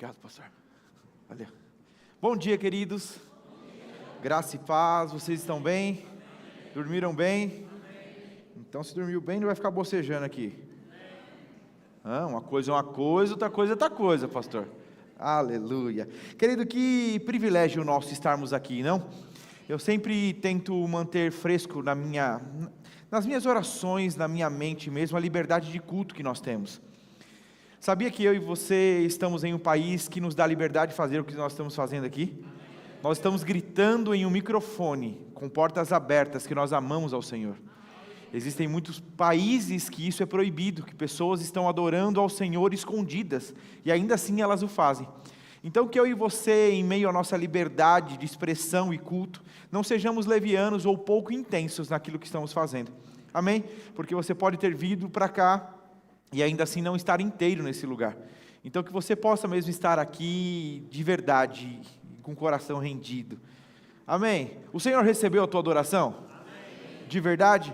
Obrigado, pastor. Valeu. Bom dia, queridos. Graça e paz, vocês estão bem? Dormiram bem? Então, se dormiu bem, não vai ficar bocejando aqui. Uma coisa é uma coisa, outra coisa é outra coisa, pastor. Aleluia. Querido, que privilégio nosso estarmos aqui, não? Eu sempre tento manter fresco nas minhas orações, na minha mente mesmo, a liberdade de culto que nós temos. Sabia que eu e você estamos em um país que nos dá liberdade de fazer o que nós estamos fazendo aqui? Nós estamos gritando em um microfone, com portas abertas, que nós amamos ao Senhor. Existem muitos países que isso é proibido, que pessoas estão adorando ao Senhor escondidas, e ainda assim elas o fazem. Então que eu e você, em meio à nossa liberdade de expressão e culto, não sejamos levianos ou pouco intensos naquilo que estamos fazendo. Amém? Porque você pode ter vindo para cá, e ainda assim não estar inteiro nesse lugar. Então que você possa mesmo estar aqui de verdade, com o coração rendido. Amém? O Senhor recebeu a tua adoração? Amém. De verdade?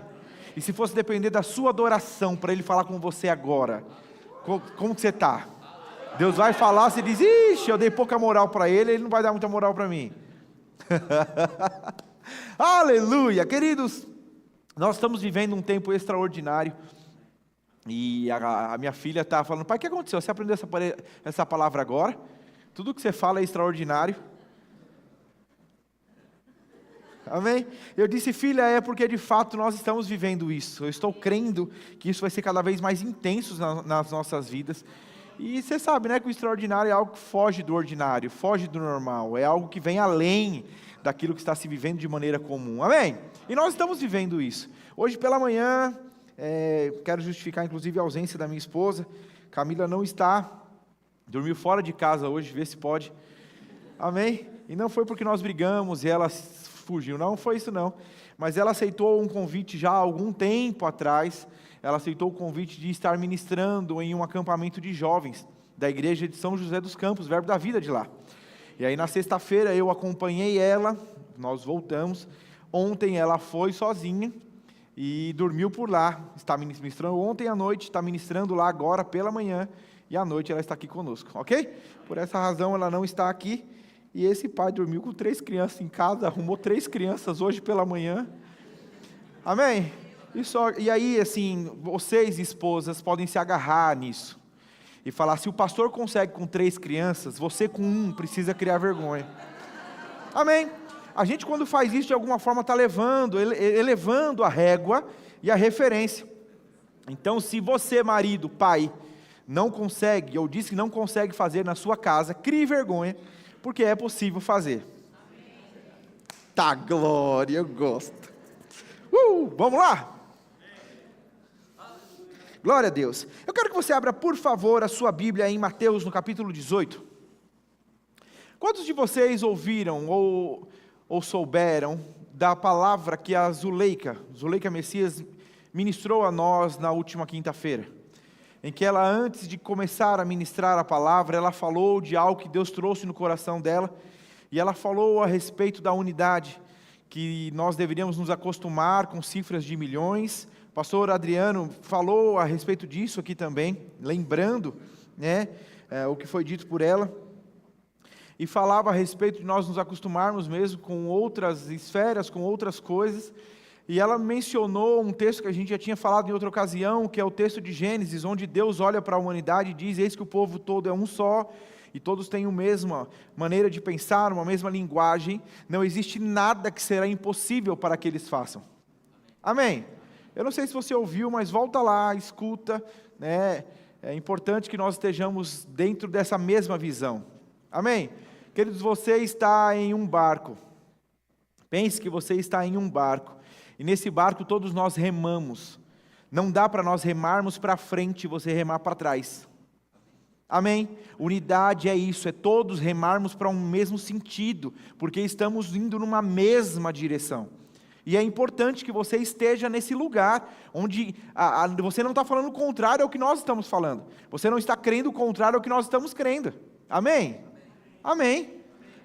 E se fosse depender da sua adoração, para Ele falar com você agora, como que você está? Deus vai falar, você diz, ixi, eu dei pouca moral para Ele não vai dar muita moral para mim. Aleluia! Queridos, nós estamos vivendo um tempo extraordinário. E a minha filha está falando, pai, o que aconteceu? Você aprendeu essa palavra agora? Tudo que você fala é extraordinário. Amém? Eu disse, filha, é porque de fato nós estamos vivendo isso. Eu estou crendo que isso vai ser cada vez mais intenso nas nossas vidas. E você sabe, né, que o extraordinário é algo que foge do ordinário, foge do normal. É algo que vem além daquilo que está se vivendo de maneira comum. Amém? E nós estamos vivendo isso. Hoje pela manhã... quero justificar inclusive a ausência da minha esposa. Camila não está, dormiu fora de casa hoje, vê se pode. Amém? E não foi porque nós brigamos e ela fugiu, não foi isso não, mas ela aceitou um convite já há algum tempo atrás. Ela aceitou o convite de estar ministrando em um acampamento de jovens da igreja de São José dos Campos, Verbo da Vida de lá. E aí na sexta-feira eu acompanhei ela, nós voltamos. Ontem ela foi sozinha e dormiu por lá, está ministrando ontem à noite, está ministrando lá agora pela manhã, e à noite ela está aqui conosco, ok? Por essa razão ela não está aqui, e esse pai dormiu com 3 crianças em casa, arrumou 3 crianças hoje pela manhã, amém? E aí, assim, vocês esposas podem se agarrar nisso, e falar, se o pastor consegue com 3 crianças, você com 1 precisa criar vergonha, amém? A gente quando faz isso de alguma forma está elevando a régua e a referência. Então se você marido, pai, não consegue, ou diz que não consegue fazer na sua casa, crie vergonha, porque é possível fazer. Tá, glória, eu gosto. Vamos lá? Glória a Deus. Eu quero que você abra por favor a sua Bíblia em Mateus no capítulo 18. Quantos de vocês ouviram ou souberam da palavra que a Zuleika Messias ministrou a nós na última quinta-feira, em que ela, antes de começar a ministrar a palavra, ela falou de algo que Deus trouxe no coração dela, e ela falou a respeito da unidade, que nós deveríamos nos acostumar com cifras de milhões. O pastor Adriano falou a respeito disso aqui também, lembrando, né, o que foi dito por ela, e falava a respeito de nós nos acostumarmos mesmo com outras esferas, com outras coisas, e ela mencionou um texto que a gente já tinha falado em outra ocasião, que é o texto de Gênesis, onde Deus olha para a humanidade e diz, eis que o povo todo é um só, e todos têm a mesma maneira de pensar, uma mesma linguagem, não existe nada que será impossível para que eles façam. Amém? Eu não sei se você ouviu, mas volta lá, escuta, né? É importante que nós estejamos dentro dessa mesma visão. Amém? Queridos, você está em um barco. Pense que você está em um barco. E nesse barco todos nós remamos. Não dá para nós remarmos para frente e você remar para trás. Amém? Unidade é isso, é todos remarmos para um mesmo sentido, porque estamos indo numa mesma direção. E é importante que você esteja nesse lugar, onde você não está falando o contrário ao que nós estamos falando. Você não está crendo o contrário ao que nós estamos crendo. Amém? Amém.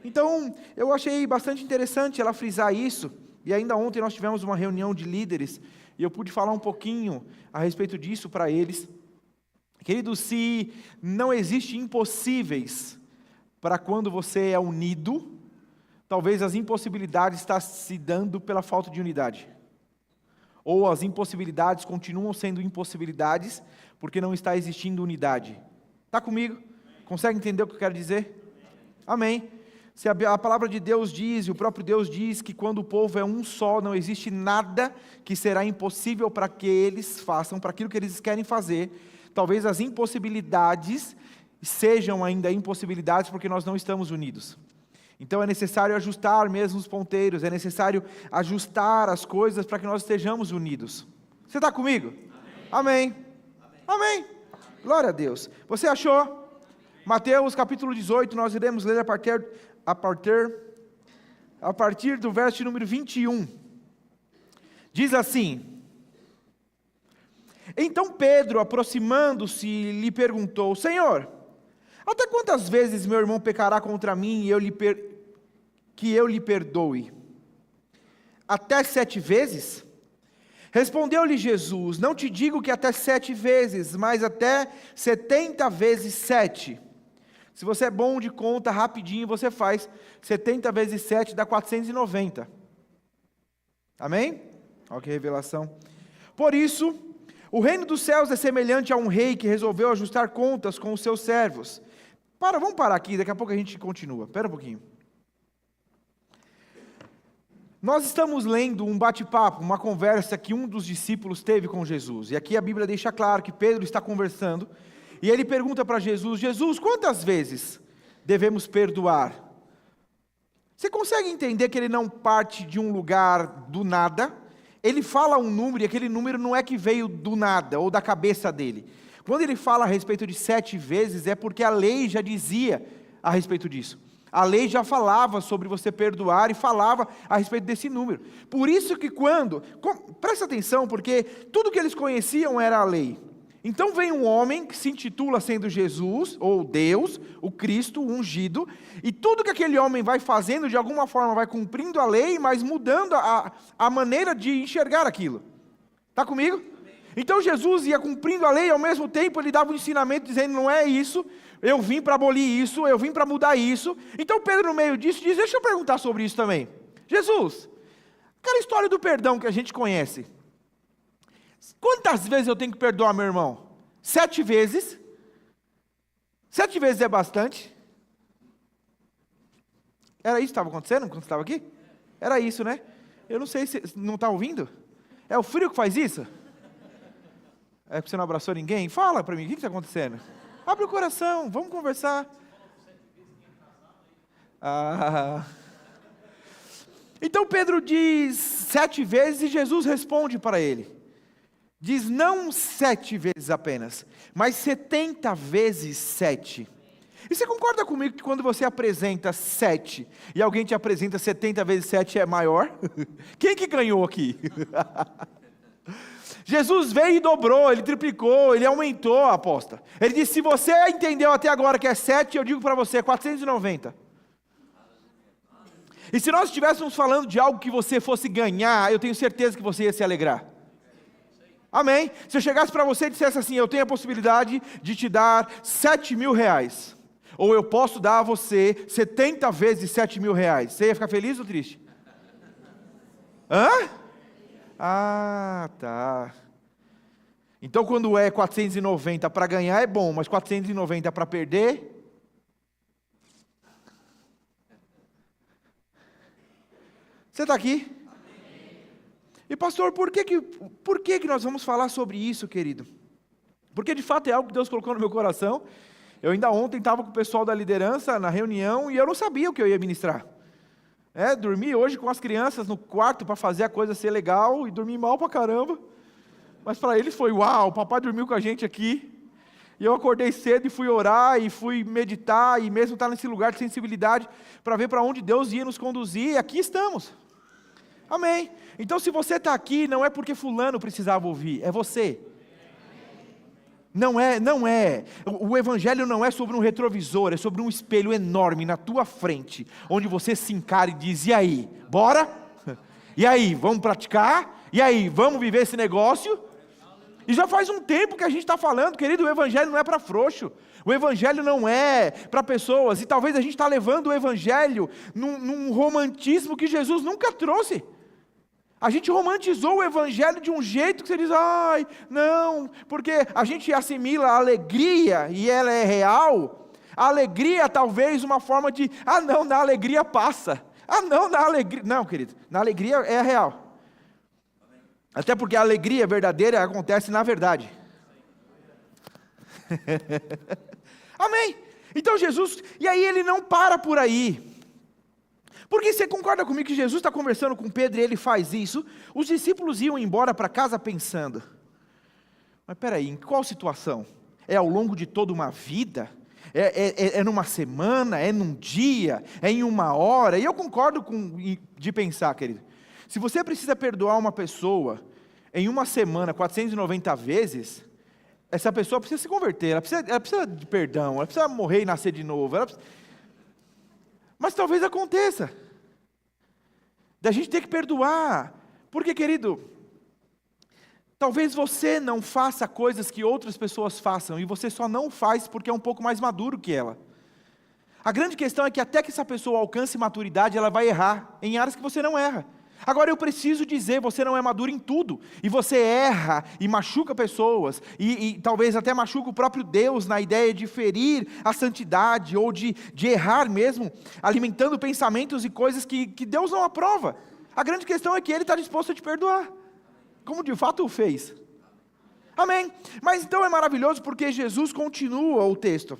Então, eu achei bastante interessante ela frisar isso, e ainda ontem nós tivemos uma reunião de líderes, e eu pude falar um pouquinho a respeito disso para eles. Queridos, se não existe impossíveis para quando você é unido, talvez as impossibilidades estão se dando pela falta de unidade. Ou as impossibilidades continuam sendo impossibilidades porque não está existindo unidade. Está comigo? Consegue entender o que eu quero dizer? Amém. Se a palavra de Deus diz, e o próprio Deus diz, que quando o povo é um só, não existe nada que será impossível para que eles façam, para aquilo que eles querem fazer. Talvez as impossibilidades sejam ainda impossibilidades porque nós não estamos unidos. Então é necessário ajustar mesmo os ponteiros, é necessário ajustar as coisas para que nós estejamos unidos. Você está comigo? Amém. Amém. Glória a Deus. Você achou? Mateus capítulo 18, nós iremos ler a partir do verso número 21. Diz assim: Então Pedro, aproximando-se, lhe perguntou: Senhor, até quantas vezes meu irmão pecará contra mim e que eu lhe perdoe? Até 7 vezes? Respondeu-lhe Jesus: Não te digo que até 7 vezes, mas até 70 vezes 7. Se você é bom de conta, rapidinho você faz. 70 vezes 7 dá 490. Amém? Olha que revelação. Por isso, o reino dos céus é semelhante a um rei que resolveu ajustar contas com os seus servos. Vamos parar aqui, daqui a pouco a gente continua. Espera um pouquinho. Nós estamos lendo um bate-papo, uma conversa que um dos discípulos teve com Jesus. E aqui a Bíblia deixa claro que Pedro está conversando. E ele pergunta para Jesus: Jesus, quantas vezes devemos perdoar? Você consegue entender que ele não parte de um lugar do nada? Ele fala um número e aquele número não é que veio do nada ou da cabeça dele. Quando ele fala a respeito de 7 vezes, é porque a lei já dizia a respeito disso. A lei já falava sobre você perdoar e falava a respeito desse número. Por isso que presta atenção, porque tudo que eles conheciam era a lei. Então vem um homem que se intitula sendo Jesus, ou Deus, o Cristo, o ungido, e tudo que aquele homem vai fazendo, de alguma forma vai cumprindo a lei, mas mudando a maneira de enxergar aquilo. Está comigo? Então Jesus ia cumprindo a lei, ao mesmo tempo ele dava um ensinamento dizendo: não é isso, eu vim para abolir isso, eu vim para mudar isso. Então Pedro, no meio disso, diz: deixa eu perguntar sobre isso também. Jesus, aquela história do perdão que a gente conhece, quantas vezes eu tenho que perdoar meu irmão? 7 vezes? 7 vezes é bastante? Era isso que estava acontecendo quando você estava aqui? Era isso, né? Eu não sei se não está ouvindo. É o frio que faz isso? É porque você não abraçou ninguém? Fala para mim, o que está acontecendo? Abre o coração, vamos conversar. Então Pedro diz 7 vezes e Jesus responde para ele. Diz não 7 vezes apenas, mas 70 vezes 7. E você concorda comigo que quando você apresenta 7 e alguém te apresenta 70 vezes 7 é maior? Quem que ganhou aqui? Jesus veio e dobrou, ele triplicou, ele aumentou a aposta. Ele disse: se você entendeu até agora que é 7, eu digo para você, 490. E se nós estivéssemos falando de algo que você fosse ganhar, eu tenho certeza que você ia se alegrar. Amém? Se eu chegasse para você e dissesse assim: eu tenho a possibilidade de te dar 7 mil reais, ou eu posso dar a você 70 vezes 7 mil reais, você ia ficar feliz ou triste? Hã? Ah, tá. Então quando é 490 para ganhar é bom, mas 490 para perder? Você está aqui? E pastor, por que nós vamos falar sobre isso, querido? Porque de fato é algo que Deus colocou no meu coração. Eu ainda ontem estava com o pessoal da liderança na reunião e eu não sabia o que eu ia ministrar. Dormi hoje com as crianças no quarto para fazer a coisa ser legal e dormi mal pra caramba. Mas para eles foi: uau, o papai dormiu com a gente aqui. E eu acordei cedo e fui orar e fui meditar e mesmo estar nesse lugar de sensibilidade para ver para onde Deus ia nos conduzir. E aqui estamos. Amém. Então se você está aqui, não é porque fulano precisava ouvir, é você. Não é. O evangelho não é sobre um retrovisor, é sobre um espelho enorme na tua frente, onde você se encara e diz: e aí, bora? E aí, vamos praticar? E aí, vamos viver esse negócio? E já faz um tempo que a gente está falando, querido, o evangelho não é para frouxo, O Evangelho não é para pessoas, e talvez a gente está levando o Evangelho num romantismo que Jesus nunca trouxe. A gente romantizou o Evangelho de um jeito que você diz, ai, não, porque a gente assimila a alegria, e ela é real. A alegria talvez uma forma de, não, na alegria passa. Não, na alegria, não, querido, na alegria é real. Até porque a alegria verdadeira acontece na verdade. Amém. Então Jesus, e aí ele não para por aí. Porque você concorda comigo que Jesus está conversando com Pedro e ele faz isso? Os discípulos iam embora para casa pensando, mas peraí, em qual situação? É ao longo de toda uma vida? É numa semana? É num dia? É em uma hora? E eu concordo de pensar, querido, se você precisa perdoar uma pessoa em uma semana 490 vezes, essa pessoa precisa se converter, ela precisa de perdão, ela precisa morrer e nascer de novo, mas talvez aconteça, da gente ter que perdoar, porque querido, talvez você não faça coisas que outras pessoas façam, e você só não faz porque é um pouco mais maduro que ela. A grande questão é que até que essa pessoa alcance maturidade, ela vai errar em áreas que você não erra. Agora eu preciso dizer, você não é maduro em tudo, e você erra e machuca pessoas, e talvez até machuca o próprio Deus na ideia de ferir a santidade, ou de errar mesmo, alimentando pensamentos e coisas que Deus não aprova. A grande questão é que Ele está disposto a te perdoar, como de fato o fez. Amém. Mas então é maravilhoso porque Jesus continua o texto.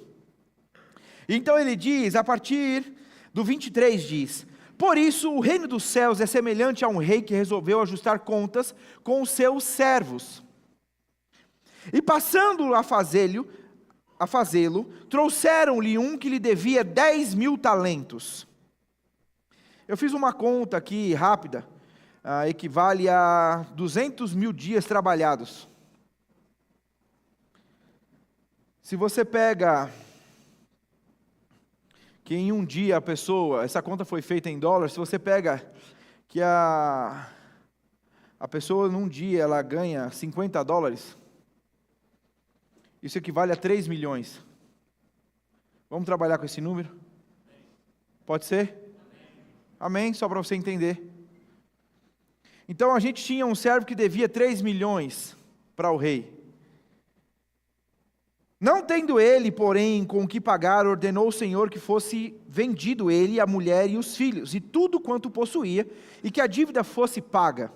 Então ele diz, a partir do 23 diz: por isso o reino dos céus é semelhante a um rei que resolveu ajustar contas com os seus servos. E passando a fazê-lo, trouxeram-lhe um que lhe devia 10.000 talentos. Eu fiz uma conta aqui rápida, equivale a 200.000 dias trabalhados. Se você pega que em um dia a pessoa, essa conta foi feita em dólares, se você pega que a pessoa num dia ela ganha $50, isso equivale a 3 milhões. Vamos trabalhar com esse número? Pode ser? Amém? Só para você entender. Então a gente tinha um servo que devia 3 milhões para o rei. Não tendo ele, porém, com o que pagar, ordenou o Senhor que fosse vendido ele, a mulher e os filhos, e tudo quanto possuía, e que a dívida fosse paga.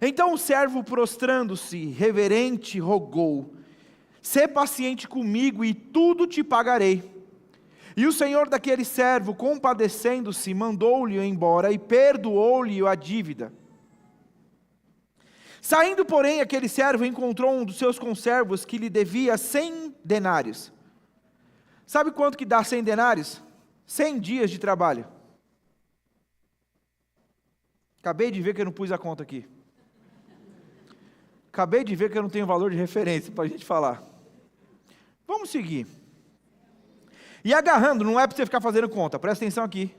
Então o servo, prostrando-se, reverente, rogou: sê paciente comigo, e tudo te pagarei. E o senhor daquele servo, compadecendo-se, mandou-lhe embora, e perdoou-lhe a dívida. Saindo, porém, aquele servo encontrou um dos seus conservos que lhe devia 100 denários. Sabe quanto que dá 100 denários? 100 dias de trabalho. Acabei de ver que eu não pus a conta aqui. Acabei de ver que eu não tenho valor de referência para a gente falar. Vamos seguir. E agarrando, não é para você ficar fazendo conta, presta atenção aqui.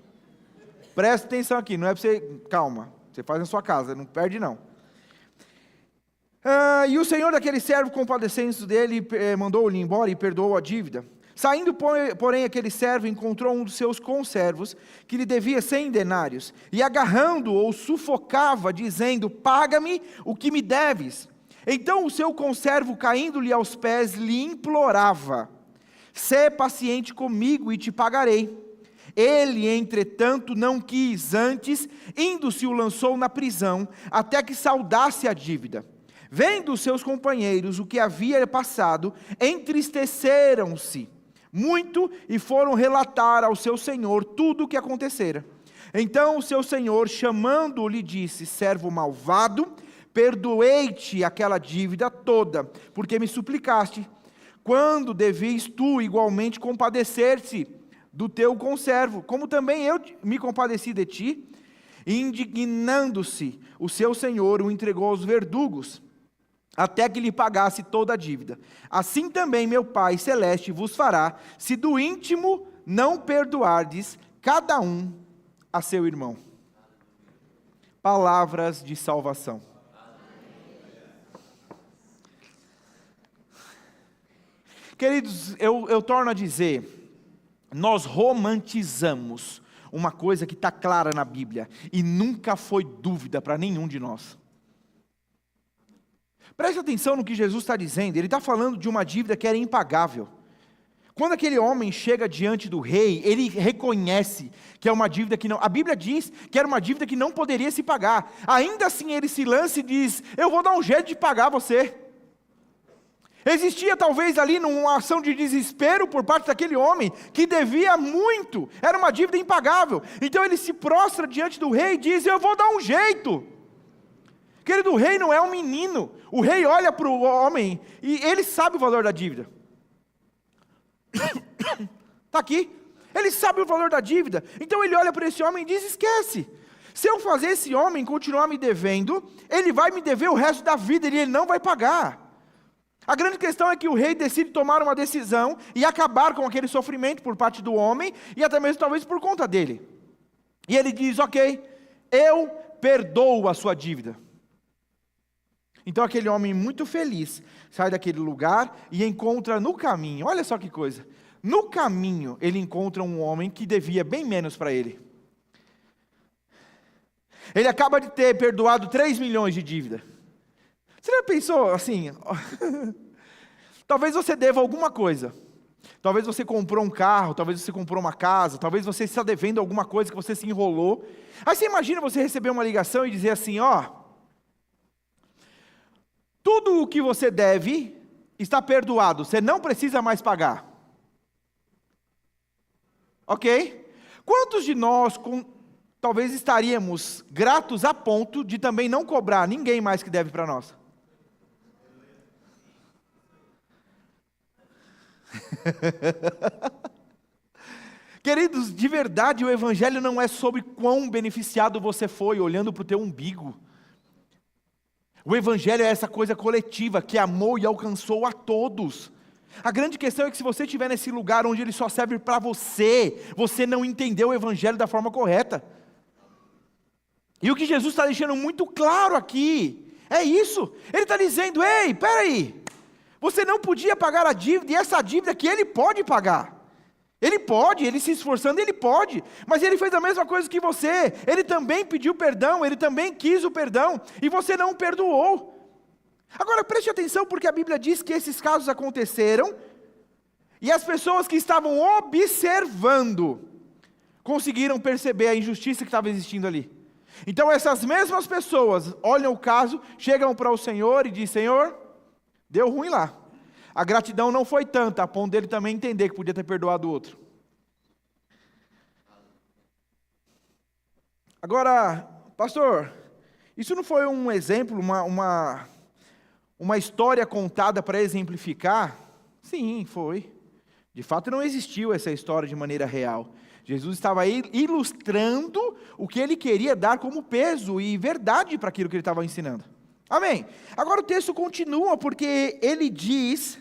Presta atenção aqui, não é para você... Calma, você faz na sua casa, não perde não. E o senhor daquele servo, compadecendo dele, mandou-lhe embora e perdoou a dívida. Saindo, porém, aquele servo encontrou um dos seus conservos, que lhe devia 100 denários, e agarrando-o, sufocava, dizendo: paga-me o que me deves. Então o seu conservo, caindo-lhe aos pés, lhe implorava: sê paciente comigo e te pagarei. Ele, entretanto, não quis, antes, indo-se o lançou na prisão, até que saldasse a dívida. Vendo os seus companheiros o que havia passado, entristeceram-se muito e foram relatar ao seu senhor tudo o que acontecera. Então o seu senhor, chamando-o, lhe disse: servo malvado, perdoei-te aquela dívida toda, porque me suplicaste. Quando devias tu igualmente compadecer-te do teu conservo, como também eu me compadeci de ti? Indignando-se, o seu senhor o entregou aos verdugos, até que lhe pagasse toda a dívida. Assim também meu Pai Celeste vos fará, se do íntimo não perdoardes cada um a seu irmão. Palavras de salvação. Queridos, eu torno a dizer, nós romantizamos uma coisa que está clara na Bíblia, e nunca foi dúvida para nenhum de nós. Preste atenção no que Jesus está dizendo, ele está falando de uma dívida que era impagável. Quando aquele homem chega diante do rei, ele reconhece que é uma dívida que não... A Bíblia diz que era uma dívida que não poderia se pagar. Ainda assim ele se lança e diz, eu vou dar um jeito de pagar você. Existia talvez ali uma ação de desespero por parte daquele homem, que devia muito, era uma dívida impagável. Então ele se prostra diante do rei e diz, eu vou dar um jeito. Querido, o rei não é um menino. O rei olha para o homem e ele sabe o valor da dívida. Está aqui. Ele sabe o valor da dívida. Então ele olha para esse homem e diz, esquece. Se eu fazer esse homem continuar me devendo, ele vai me dever o resto da vida e ele não vai pagar. A grande questão é que o rei decide tomar uma decisão e acabar com aquele sofrimento por parte do homem, e até mesmo talvez por conta dele. E ele diz, ok, eu perdoo a sua dívida. Então aquele homem muito feliz sai daquele lugar e encontra no caminho, olha só que coisa, no caminho ele encontra um homem que devia bem menos para ele. Ele acaba de ter perdoado 3 milhões de dívida. Você já pensou assim, talvez você deva alguma coisa, talvez você comprou um carro, talvez você comprou uma casa, talvez você está devendo alguma coisa que você se enrolou, aí você imagina você receber uma ligação e dizer assim, tudo o que você deve está perdoado, você não precisa mais pagar. Ok? Quantos de nós talvez estaríamos gratos a ponto de também não cobrar ninguém mais que deve para nós? Queridos, de verdade o Evangelho não é sobre quão beneficiado você foi olhando para o teu umbigo. O Evangelho é essa coisa coletiva que amou e alcançou a todos. A grande questão é que se você estiver nesse lugar onde ele só serve para você, você não entendeu o Evangelho da forma correta. E o que Jesus está deixando muito claro aqui é isso. Ele está dizendo, ei, peraí, você não podia pagar a dívida, e essa dívida que ele pode pagar. Ele pode, ele se esforçando, ele pode, mas ele fez a mesma coisa que você, ele também pediu perdão, ele também quis o perdão, e você não perdoou. Agora preste atenção, porque a Bíblia diz que esses casos aconteceram, e as pessoas que estavam observando, conseguiram perceber a injustiça que estava existindo ali. Então essas mesmas pessoas olham o caso, chegam para o Senhor e dizem, Senhor, deu ruim lá. A gratidão não foi tanta, a ponto dele também entender que podia ter perdoado o outro. Agora, pastor, isso não foi um exemplo, uma história contada para exemplificar? Sim, foi. De fato não existiu essa história de maneira real. Jesus estava aí ilustrando o que ele queria dar como peso e verdade para aquilo que ele estava ensinando. Amém. Agora o texto continua, porque ele diz,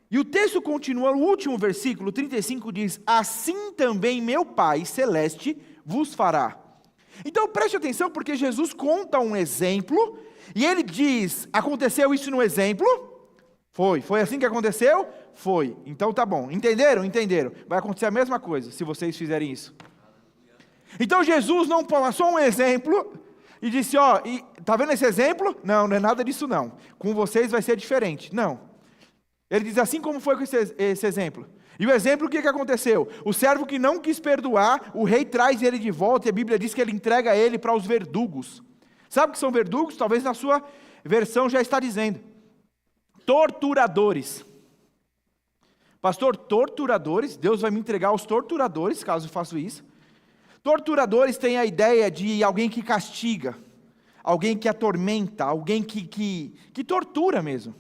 e o texto continua, o último versículo, 35 diz, assim também meu Pai Celeste vos fará. Então preste atenção, porque Jesus conta um exemplo, e ele diz, aconteceu isso no exemplo? Foi assim que aconteceu? Foi, então tá bom, entenderam? Entenderam, vai acontecer a mesma coisa, se vocês fizerem isso. Então Jesus não passou um exemplo, e disse, tá vendo esse exemplo? Não é nada disso não, com vocês vai ser diferente, não. Ele diz assim como foi com esse exemplo. E o exemplo, o que aconteceu? O servo que não quis perdoar, o rei traz ele de volta, e a Bíblia diz que ele entrega ele para os verdugos. Sabe o que são verdugos? Talvez na sua versão já está dizendo. Torturadores. Pastor, torturadores? Deus vai me entregar aos torturadores, caso eu faça isso. Torturadores têm a ideia de alguém que castiga, alguém que atormenta, alguém que tortura mesmo.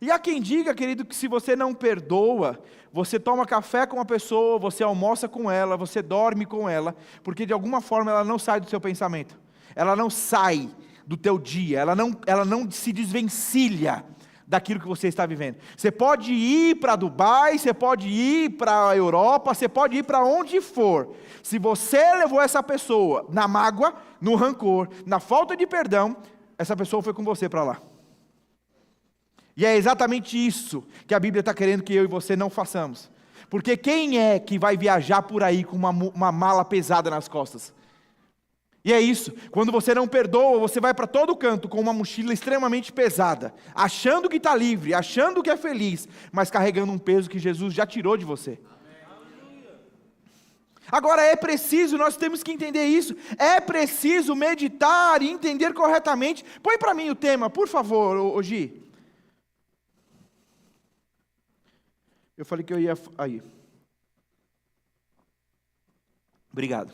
E há quem diga, querido, que se você não perdoa, você toma café com a pessoa, você almoça com ela, você dorme com ela, porque de alguma forma ela não sai do seu pensamento, ela não sai do teu dia, ela não se desvencilha daquilo que você está vivendo. Você pode ir para Dubai, você pode ir para a Europa, você pode ir para onde for. Se você levou essa pessoa na mágoa, no rancor, na falta de perdão, essa pessoa foi com você para lá. E é exatamente isso que a Bíblia está querendo que eu e você não façamos. Porque quem é que vai viajar por aí com uma mala pesada nas costas? E é isso, quando você não perdoa, você vai para todo canto com uma mochila extremamente pesada, achando que está livre, achando que é feliz, mas carregando um peso que Jesus já tirou de você. Agora é preciso, nós temos que entender isso, é preciso meditar e entender corretamente. Põe para mim o tema, por favor, Gi. Eu falei que eu ia... Aí. Obrigado.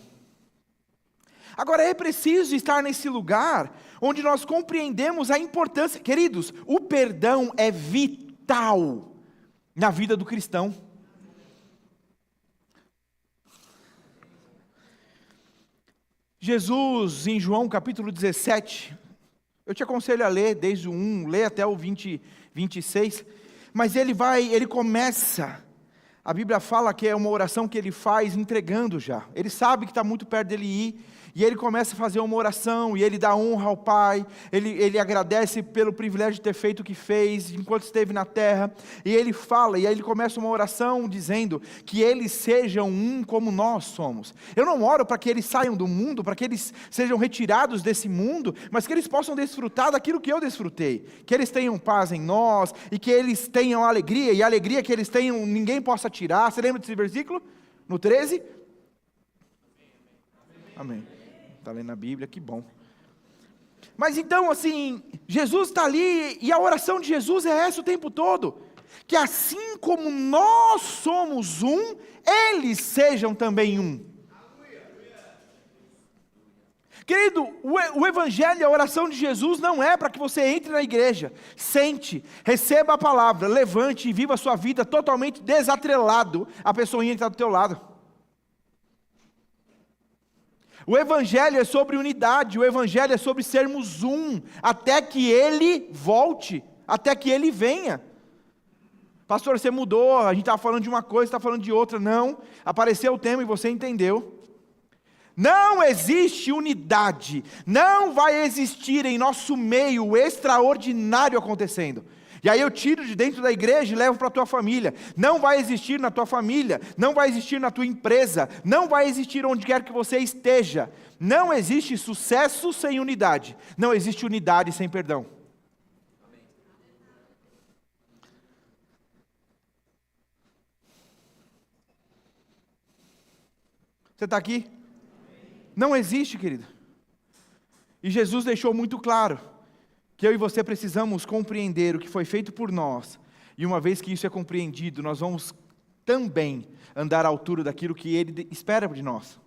Agora é preciso estar nesse lugar onde nós compreendemos a importância. Queridos, o perdão é vital na vida do cristão. Jesus, em João capítulo 17, eu te aconselho a ler desde o 1, lê até o 26, mas ele começa, a Bíblia fala que é uma oração que ele faz entregando já, ele sabe que está muito perto dele ir, e ele começa a fazer uma oração, e ele dá honra ao Pai, ele agradece pelo privilégio de ter feito o que fez, enquanto esteve na terra, e ele fala, e aí ele começa uma oração dizendo, que eles sejam um como nós somos. Eu não oro para que eles saiam do mundo, para que eles sejam retirados desse mundo, mas que eles possam desfrutar daquilo que eu desfrutei, que eles tenham paz em nós, e que eles tenham alegria, e a alegria que eles tenham, ninguém possa tirar. Você lembra desse versículo? No 13? Amém. Está lendo a Bíblia, que bom. Mas então, assim, Jesus está ali, e a oração de Jesus é essa o tempo todo, que assim como nós somos um, eles sejam também um. Querido, o Evangelho, a oração de Jesus não é para que você entre na igreja, sente, receba a palavra, levante e viva a sua vida totalmente desatrelado, a pessoa entra do teu lado. O Evangelho é sobre unidade, o Evangelho é sobre sermos um, até que Ele volte, até que Ele venha. Pastor, você mudou, a gente estava falando de uma coisa, está falando de outra. Não, apareceu o tema e você entendeu. Não existe unidade, não vai existir em nosso meio o extraordinário acontecendo. E aí eu tiro de dentro da igreja e levo para a tua família. Não vai existir na tua família, não vai existir na tua empresa, não vai existir onde quer que você esteja. Não existe sucesso sem unidade, não existe unidade sem perdão. Você está aqui? Não existe, querido. E Jesus deixou muito claro que eu e você precisamos compreender o que foi feito por nós, e uma vez que isso é compreendido, nós vamos também andar à altura daquilo que Ele espera de nós.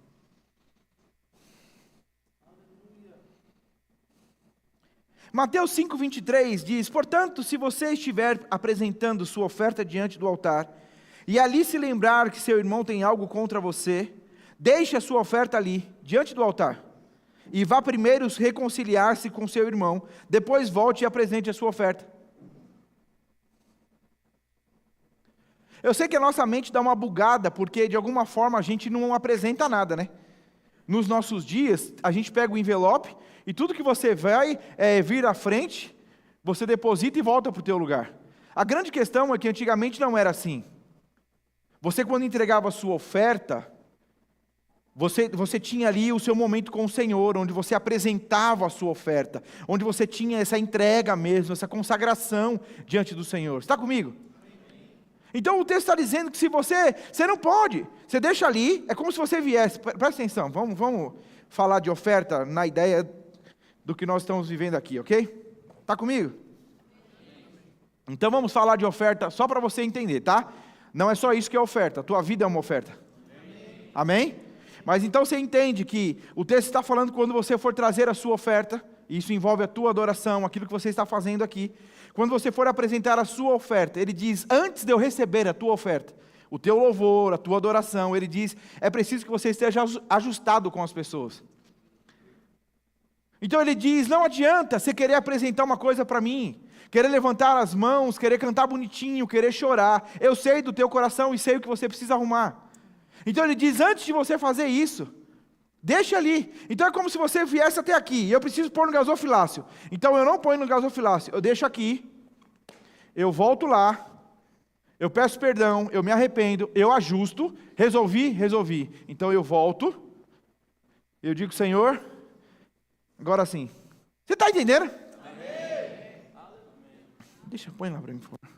Mateus 5:23 diz: portanto, se você estiver apresentando sua oferta diante do altar, e ali se lembrar que seu irmão tem algo contra você, deixe a sua oferta ali, diante do altar, e vá primeiro reconciliar-se com seu irmão, depois volte e apresente a sua oferta. Eu sei que a nossa mente dá uma bugada, porque de alguma forma a gente não apresenta nada, né? Nos nossos dias, a gente pega o envelope, e tudo que você vai vir à frente, você deposita e volta para o teu lugar. A grande questão é que antigamente não era assim. Você, quando entregava a sua oferta, Você tinha ali o seu momento com o Senhor, onde você apresentava a sua oferta, onde você tinha essa entrega mesmo, essa consagração diante do Senhor. Está comigo? Então o texto está dizendo que se você não pode, você deixa ali, é como se você viesse, presta atenção, vamos falar de oferta na ideia do que nós estamos vivendo aqui, ok? Está comigo? Então vamos falar de oferta só para você entender, tá? Não é só isso que é oferta, a tua vida é uma oferta. Amém? Mas então você entende que o texto está falando quando você for trazer a sua oferta, e isso envolve a tua adoração, aquilo que você está fazendo aqui. Quando você for apresentar a sua oferta, ele diz, antes de eu receber a tua oferta, o teu louvor, a tua adoração, ele diz, é preciso que você esteja ajustado com as pessoas. Então ele diz, não adianta você querer apresentar uma coisa para mim, querer levantar as mãos, querer cantar bonitinho, querer chorar. Eu sei do teu coração e sei o que você precisa arrumar. Então ele diz, antes de você fazer isso, deixa ali. Então é como se você viesse até aqui, e eu preciso pôr no gasofilácio. Então eu não ponho no gasofilácio, eu deixo aqui, eu volto lá, eu peço perdão, eu me arrependo, eu ajusto, resolvi. Então eu volto, eu digo, Senhor, agora sim. Você está entendendo? Amém. Deixa, põe lá para mim, por favor.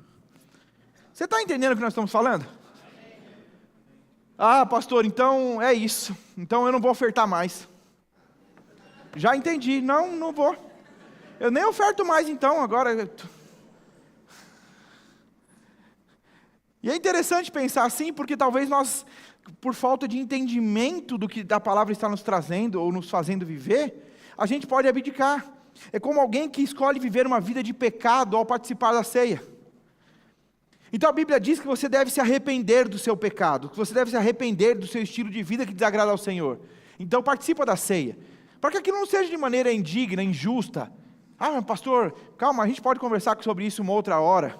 Você está entendendo o que nós estamos falando? Amém. Ah, pastor, então é isso. Então eu não vou ofertar mais. Já entendi, não vou. Eu nem oferto mais então, agora. E é interessante pensar assim, porque talvez nós, por falta de entendimento do que a palavra está nos trazendo, ou nos fazendo viver, a gente pode abdicar. É como alguém que escolhe viver uma vida de pecado ao participar da ceia. Então a Bíblia diz que você deve se arrepender do seu pecado, que você deve se arrepender do seu estilo de vida que desagrada ao Senhor. Então participa da ceia, para que aquilo não seja de maneira indigna, injusta. Ah, pastor, calma, a gente pode conversar sobre isso uma outra hora.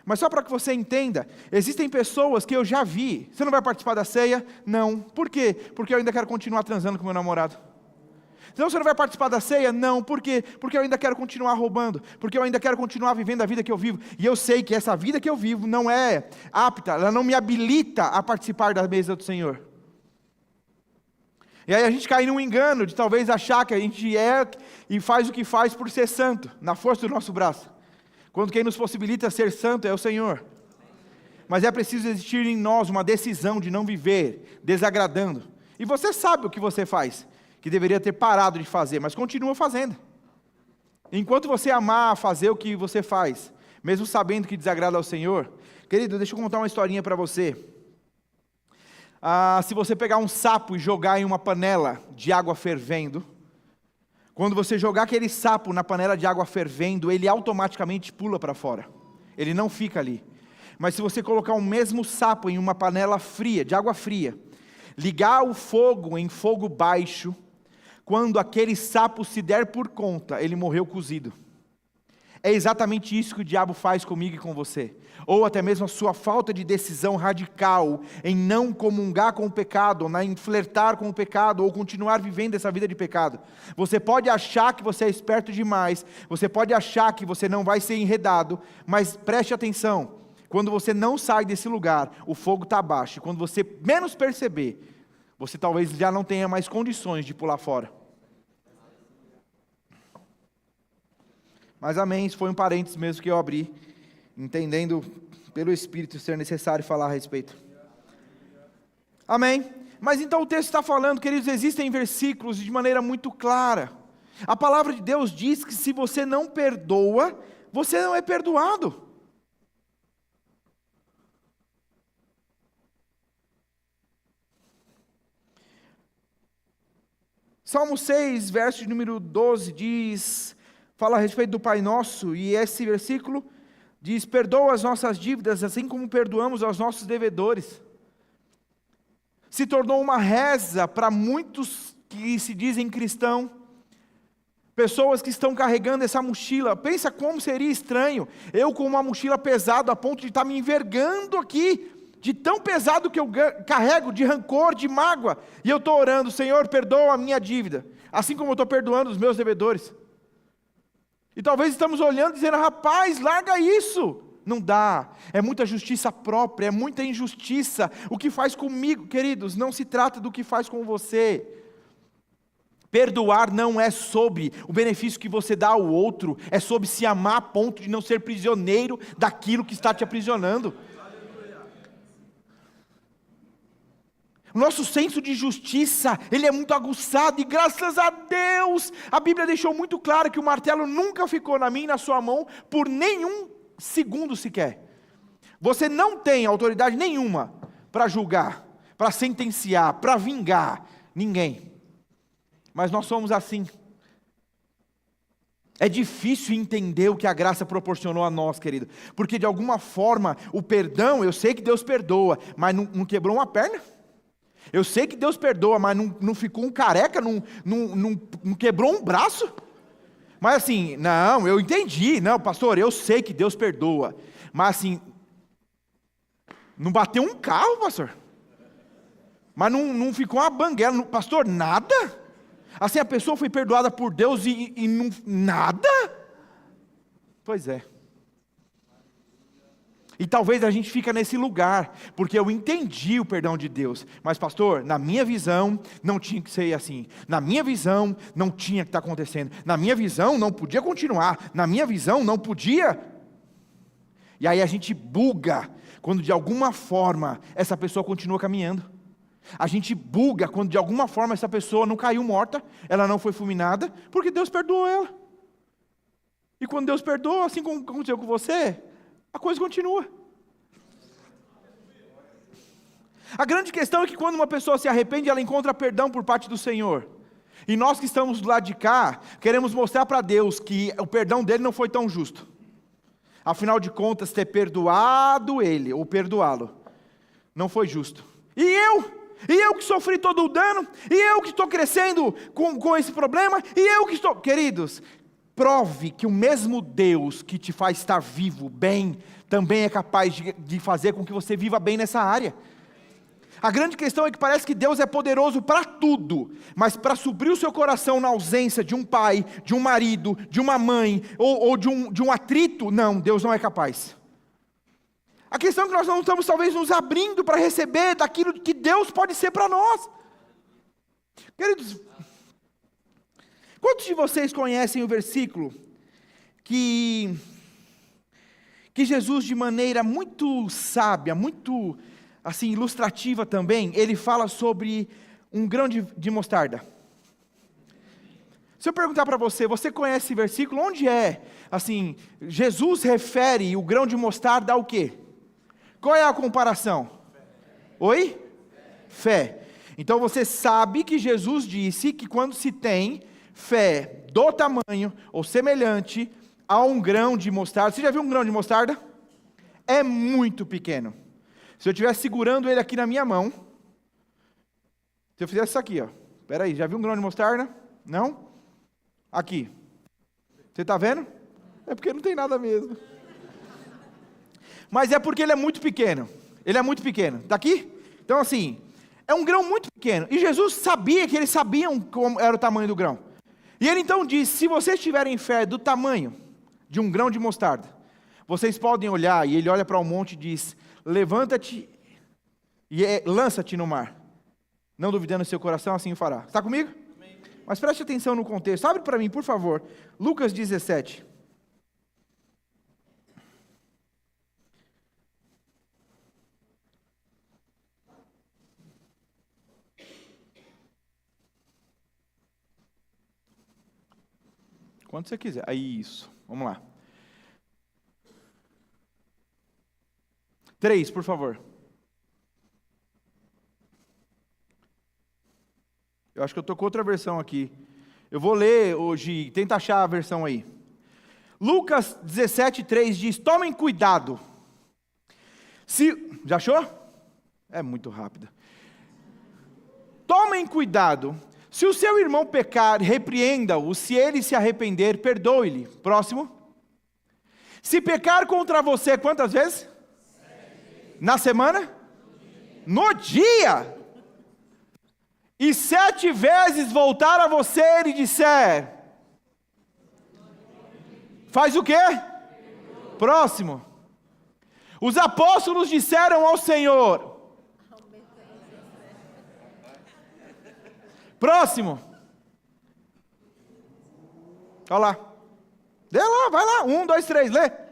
Mas só para que você entenda, existem pessoas que eu já vi. Você não vai participar da ceia? Não. Por quê? Porque eu ainda quero continuar transando com meu namorado. Então você não vai participar da ceia? Não. Por quê? Porque eu ainda quero continuar roubando. Porque eu ainda quero continuar vivendo a vida que eu vivo. E eu sei que essa vida que eu vivo não é apta, ela não me habilita a participar da mesa do Senhor. E aí a gente cai num engano de talvez achar que a gente é e faz o que faz por ser santo, na força do nosso braço. Quando quem nos possibilita ser santo é o Senhor. Mas é preciso existir em nós uma decisão de não viver desagradando. E você sabe o que você faz, que deveria ter parado de fazer, mas continua fazendo. Enquanto você amar fazer o que você faz, mesmo sabendo que desagrada ao Senhor, querido, deixa eu contar uma historinha para você. Se você pegar um sapo e jogar em uma panela de água fervendo, quando você jogar aquele sapo na panela de água fervendo, ele automaticamente pula para fora. Ele não fica ali. Mas se você colocar o mesmo sapo em uma panela fria, de água fria, ligar o fogo em fogo baixo, quando aquele sapo se der por conta, ele morreu cozido. É exatamente isso que o diabo faz comigo e com você. Ou até mesmo a sua falta de decisão radical em não comungar com o pecado, ou em flertar com o pecado, ou continuar vivendo essa vida de pecado. Você pode achar que você é esperto demais, você pode achar que você não vai ser enredado, mas preste atenção, quando você não sai desse lugar, o fogo está baixo, e quando você menos perceber, você talvez já não tenha mais condições de pular fora. Mas amém, isso foi um parênteses mesmo que eu abri, entendendo pelo Espírito ser necessário falar a respeito. Amém? Mas então o texto está falando, queridos, existem versículos de maneira muito clara. A palavra de Deus diz que se você não perdoa, você não é perdoado. Salmo 6, verso de número 12 diz, fala a respeito do Pai Nosso, e esse versículo diz, perdoa as nossas dívidas, assim como perdoamos aos nossos devedores. Se tornou uma reza para muitos que se dizem cristão, pessoas que estão carregando essa mochila. Pensa como seria estranho, eu com uma mochila pesada a ponto de estar me envergando aqui, de tão pesado que eu carrego, de rancor, de mágoa, e eu estou orando, Senhor, perdoa a minha dívida, assim como eu estou perdoando os meus devedores. E talvez estamos olhando e dizendo, rapaz, larga isso. Não dá, é muita justiça própria, é muita injustiça. O que faz comigo, queridos, não se trata do que faz com você. Perdoar não é sobre o benefício que você dá ao outro, é sobre se amar a ponto de não ser prisioneiro daquilo que está te aprisionando. O nosso senso de justiça, ele é muito aguçado, e graças a Deus, a Bíblia deixou muito claro que o martelo nunca ficou na minha e na sua mão, por nenhum segundo sequer. Você não tem autoridade nenhuma, para julgar, para sentenciar, para vingar, ninguém. Mas nós somos assim. É difícil entender o que a graça proporcionou a nós, querido, porque de alguma forma, o perdão, eu sei que Deus perdoa, mas não quebrou uma perna? Eu sei que Deus perdoa, mas não ficou um careca, não quebrou um braço? Mas assim, não, eu entendi, não, pastor, eu sei que Deus perdoa, mas assim, não bateu um carro, pastor, mas não ficou uma banguela, pastor, nada? Assim, a pessoa foi perdoada por Deus e não, nada? Pois é. E talvez a gente fica nesse lugar, porque eu entendi o perdão de Deus, mas pastor, na minha visão, não tinha que ser assim, na minha visão, não tinha que estar acontecendo, na minha visão, não podia continuar, na minha visão, não podia. E aí a gente buga, quando de alguma forma, essa pessoa continua caminhando. A gente buga, quando de alguma forma, essa pessoa não caiu morta, ela não foi fulminada, porque Deus perdoou ela. E quando Deus perdoa, assim como aconteceu com você, a coisa continua. A grande questão é que quando uma pessoa se arrepende, ela encontra perdão por parte do Senhor. E nós que estamos do lado de cá, queremos mostrar para Deus que o perdão dele não foi tão justo. Afinal de contas, ter perdoado ele, ou perdoá-lo, não foi justo. E eu que sofri todo o dano, e eu que estou crescendo com esse problema, e eu que estou... Queridos, prove que o mesmo Deus que te faz estar vivo, bem, também é capaz de fazer com que você viva bem nessa área. A grande questão é que parece que Deus é poderoso para tudo, mas para suprir o seu coração na ausência de um pai, de um marido, de uma mãe, ou de um atrito, não, Deus não é capaz. A questão é que nós não estamos talvez nos abrindo para receber daquilo que Deus pode ser para nós. Queridos, quantos de vocês conhecem o versículo que Jesus, de maneira muito sábia, muito assim ilustrativa também, ele fala sobre um grão de mostarda? Se eu perguntar para você, você conhece esse versículo? Onde é? Assim, Jesus refere o grão de mostarda ao quê? Qual é a comparação? Oi? Fé. Então você sabe que Jesus disse que quando se tem fé do tamanho ou semelhante a um grão de mostarda. Você já viu um grão de mostarda? É muito pequeno. Se eu estivesse segurando ele aqui na minha mão, se eu fizesse isso aqui, ó. Espera aí, já viu um grão de mostarda? Não? Aqui. Você está vendo? É porque não tem nada mesmo. Mas é porque ele é muito pequeno. Ele é muito pequeno. Está aqui? Então assim, é um grão muito pequeno. E Jesus sabia que eles sabiam como era o tamanho do grão. E ele então diz, se vocês tiverem fé do tamanho de um grão de mostarda, vocês podem olhar, e ele olha para o monte e diz, levanta-te e lança-te no mar. Não duvidando no seu coração, assim o fará. Está comigo? Amém. Mas preste atenção no contexto. Abre para mim, por favor. Lucas 17. Quando você quiser. Aí, isso. Vamos lá. 3, por favor. Eu acho que eu estou com outra versão aqui. Eu vou ler hoje, tenta achar a versão aí. Lucas 17:3 diz, tomem cuidado. Já achou? É muito rápido. Tomem cuidado. Se o seu irmão pecar, repreenda-o. Se ele se arrepender, perdoe-lhe. Próximo. Se pecar contra você, quantas vezes? Na semana? No dia. E 7 vezes voltar a você e disser. Faz o quê? Próximo. Os apóstolos disseram ao Senhor. Próximo. Olha lá. Lê lá, vai lá. 1, 2, 3, lê.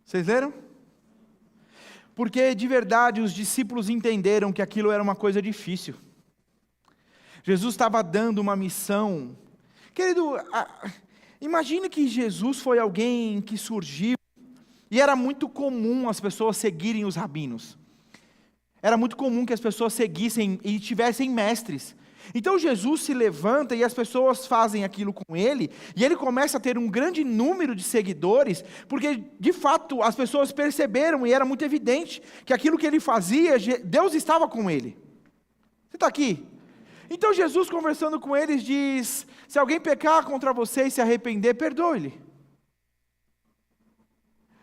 Vocês leram? Porque de verdade os discípulos entenderam que aquilo era uma coisa difícil. Jesus estava dando uma missão. Querido, imagine que Jesus foi alguém que surgiu e era muito comum as pessoas seguirem os rabinos. Era muito comum que as pessoas seguissem e tivessem mestres. Então Jesus se levanta e as pessoas fazem aquilo com ele, e ele começa a ter um grande número de seguidores, porque de fato as pessoas perceberam e era muito evidente que aquilo que ele fazia, Deus estava com ele. Você está aqui? Então Jesus, conversando com eles, diz: se alguém pecar contra você e se arrepender, perdoe-lhe.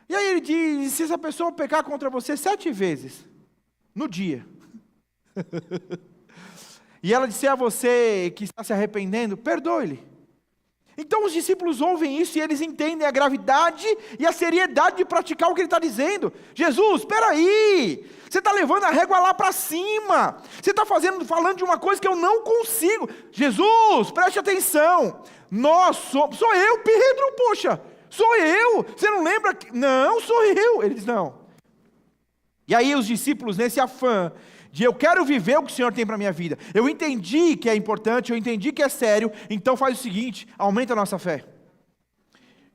E aí ele diz: se essa pessoa pecar contra você 7 vezes, no dia, e ela disser a você que está se arrependendo, perdoe-lhe. Então os discípulos ouvem isso e eles entendem a gravidade e a seriedade de praticar o que ele está dizendo. Jesus, espera aí, você está levando a régua lá para cima, você está falando de uma coisa que eu não consigo. Jesus, preste atenção, sou eu, Pedro, poxa, sou eu, você não lembra? Não, sou eu. Ele diz: não. E aí os discípulos, nesse afã de eu quero viver o que o Senhor tem para a minha vida, eu entendi que é importante, eu entendi que é sério, então faz o seguinte: aumenta a nossa fé.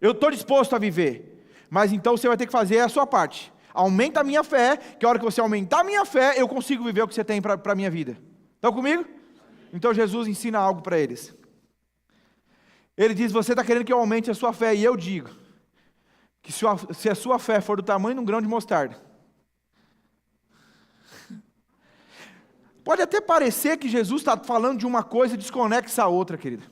Eu estou disposto a viver, mas então você vai ter que fazer a sua parte. Aumenta a minha fé, que a hora que você aumentar a minha fé, eu consigo viver o que você tem para a minha vida. Estão comigo? Então Jesus ensina algo para eles. Ele diz: você está querendo que eu aumente a sua fé, e eu digo, que se a sua fé for do tamanho de um grão de mostarda, pode até parecer que Jesus está falando de uma coisa desconexa à outra, querido.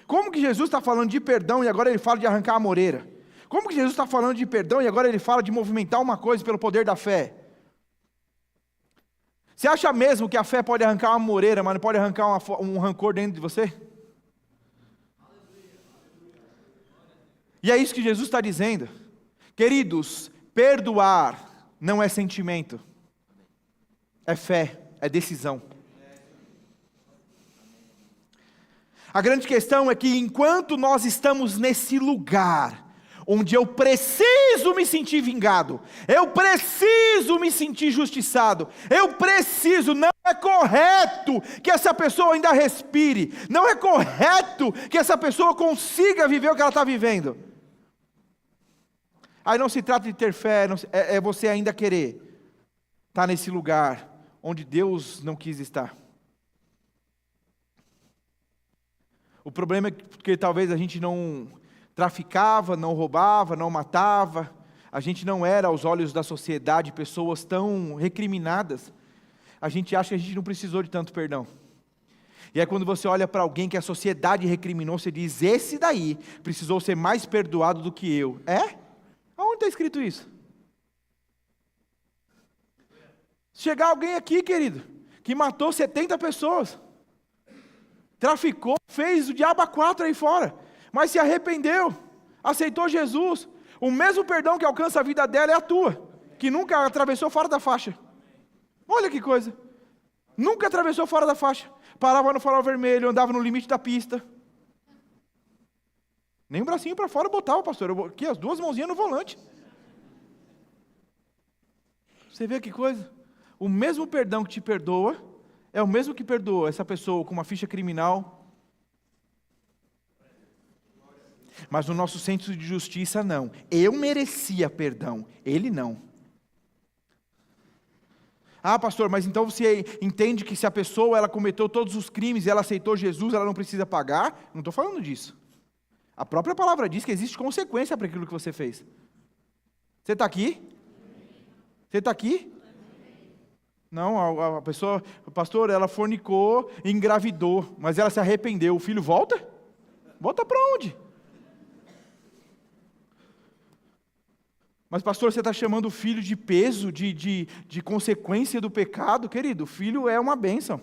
Como que Jesus está falando de perdão e agora ele fala de arrancar a moreira? Como que Jesus está falando de perdão e agora ele fala de movimentar uma coisa pelo poder da fé? Você acha mesmo que a fé pode arrancar uma moreira, mas não pode arrancar um rancor dentro de você? E é isso que Jesus está dizendo. Queridos, perdoar não é sentimento, é fé. É decisão. A grande questão é que enquanto nós estamos nesse lugar, onde eu preciso me sentir vingado, eu preciso me sentir justiçado, não é correto que essa pessoa ainda respire, não é correto que essa pessoa consiga viver o que ela está vivendo. Aí não se trata de ter fé, é você ainda querer estar nesse lugar onde Deus não quis estar. O problema é que talvez a gente não traficava, não roubava, não matava, a gente não era, aos olhos da sociedade, pessoas tão recriminadas. A gente acha que a gente não precisou de tanto perdão. E é quando você olha para alguém que a sociedade recriminou, você diz: esse daí precisou ser mais perdoado do que eu. É? Aonde está escrito isso? Chegar alguém aqui, querido, que matou 70 pessoas, traficou, fez o diabo a 4 aí fora, mas se arrependeu, aceitou Jesus, o mesmo perdão que alcança a vida dela é a tua, que nunca atravessou fora da faixa. Olha que coisa, nunca atravessou fora da faixa, parava no farol vermelho, andava no limite da pista, nem um bracinho para fora botava, pastor, aqui as 2 mãozinhas no volante. Você vê que coisa? O mesmo perdão que te perdoa, é o mesmo que perdoa essa pessoa com uma ficha criminal. Mas no nosso senso de justiça, não. Eu merecia perdão, ele não. Ah, pastor, mas então você entende que se a pessoa ela cometeu todos os crimes e ela aceitou Jesus, ela não precisa pagar? Não estou falando disso. A própria palavra diz que existe consequência para aquilo que você fez. Você está aqui? Você está aqui? Não, a pessoa, pastor, ela fornicou, engravidou, mas ela se arrependeu, o filho volta? Volta para onde? Mas pastor, você está chamando o filho de peso, de consequência do pecado? Querido, o filho é uma bênção,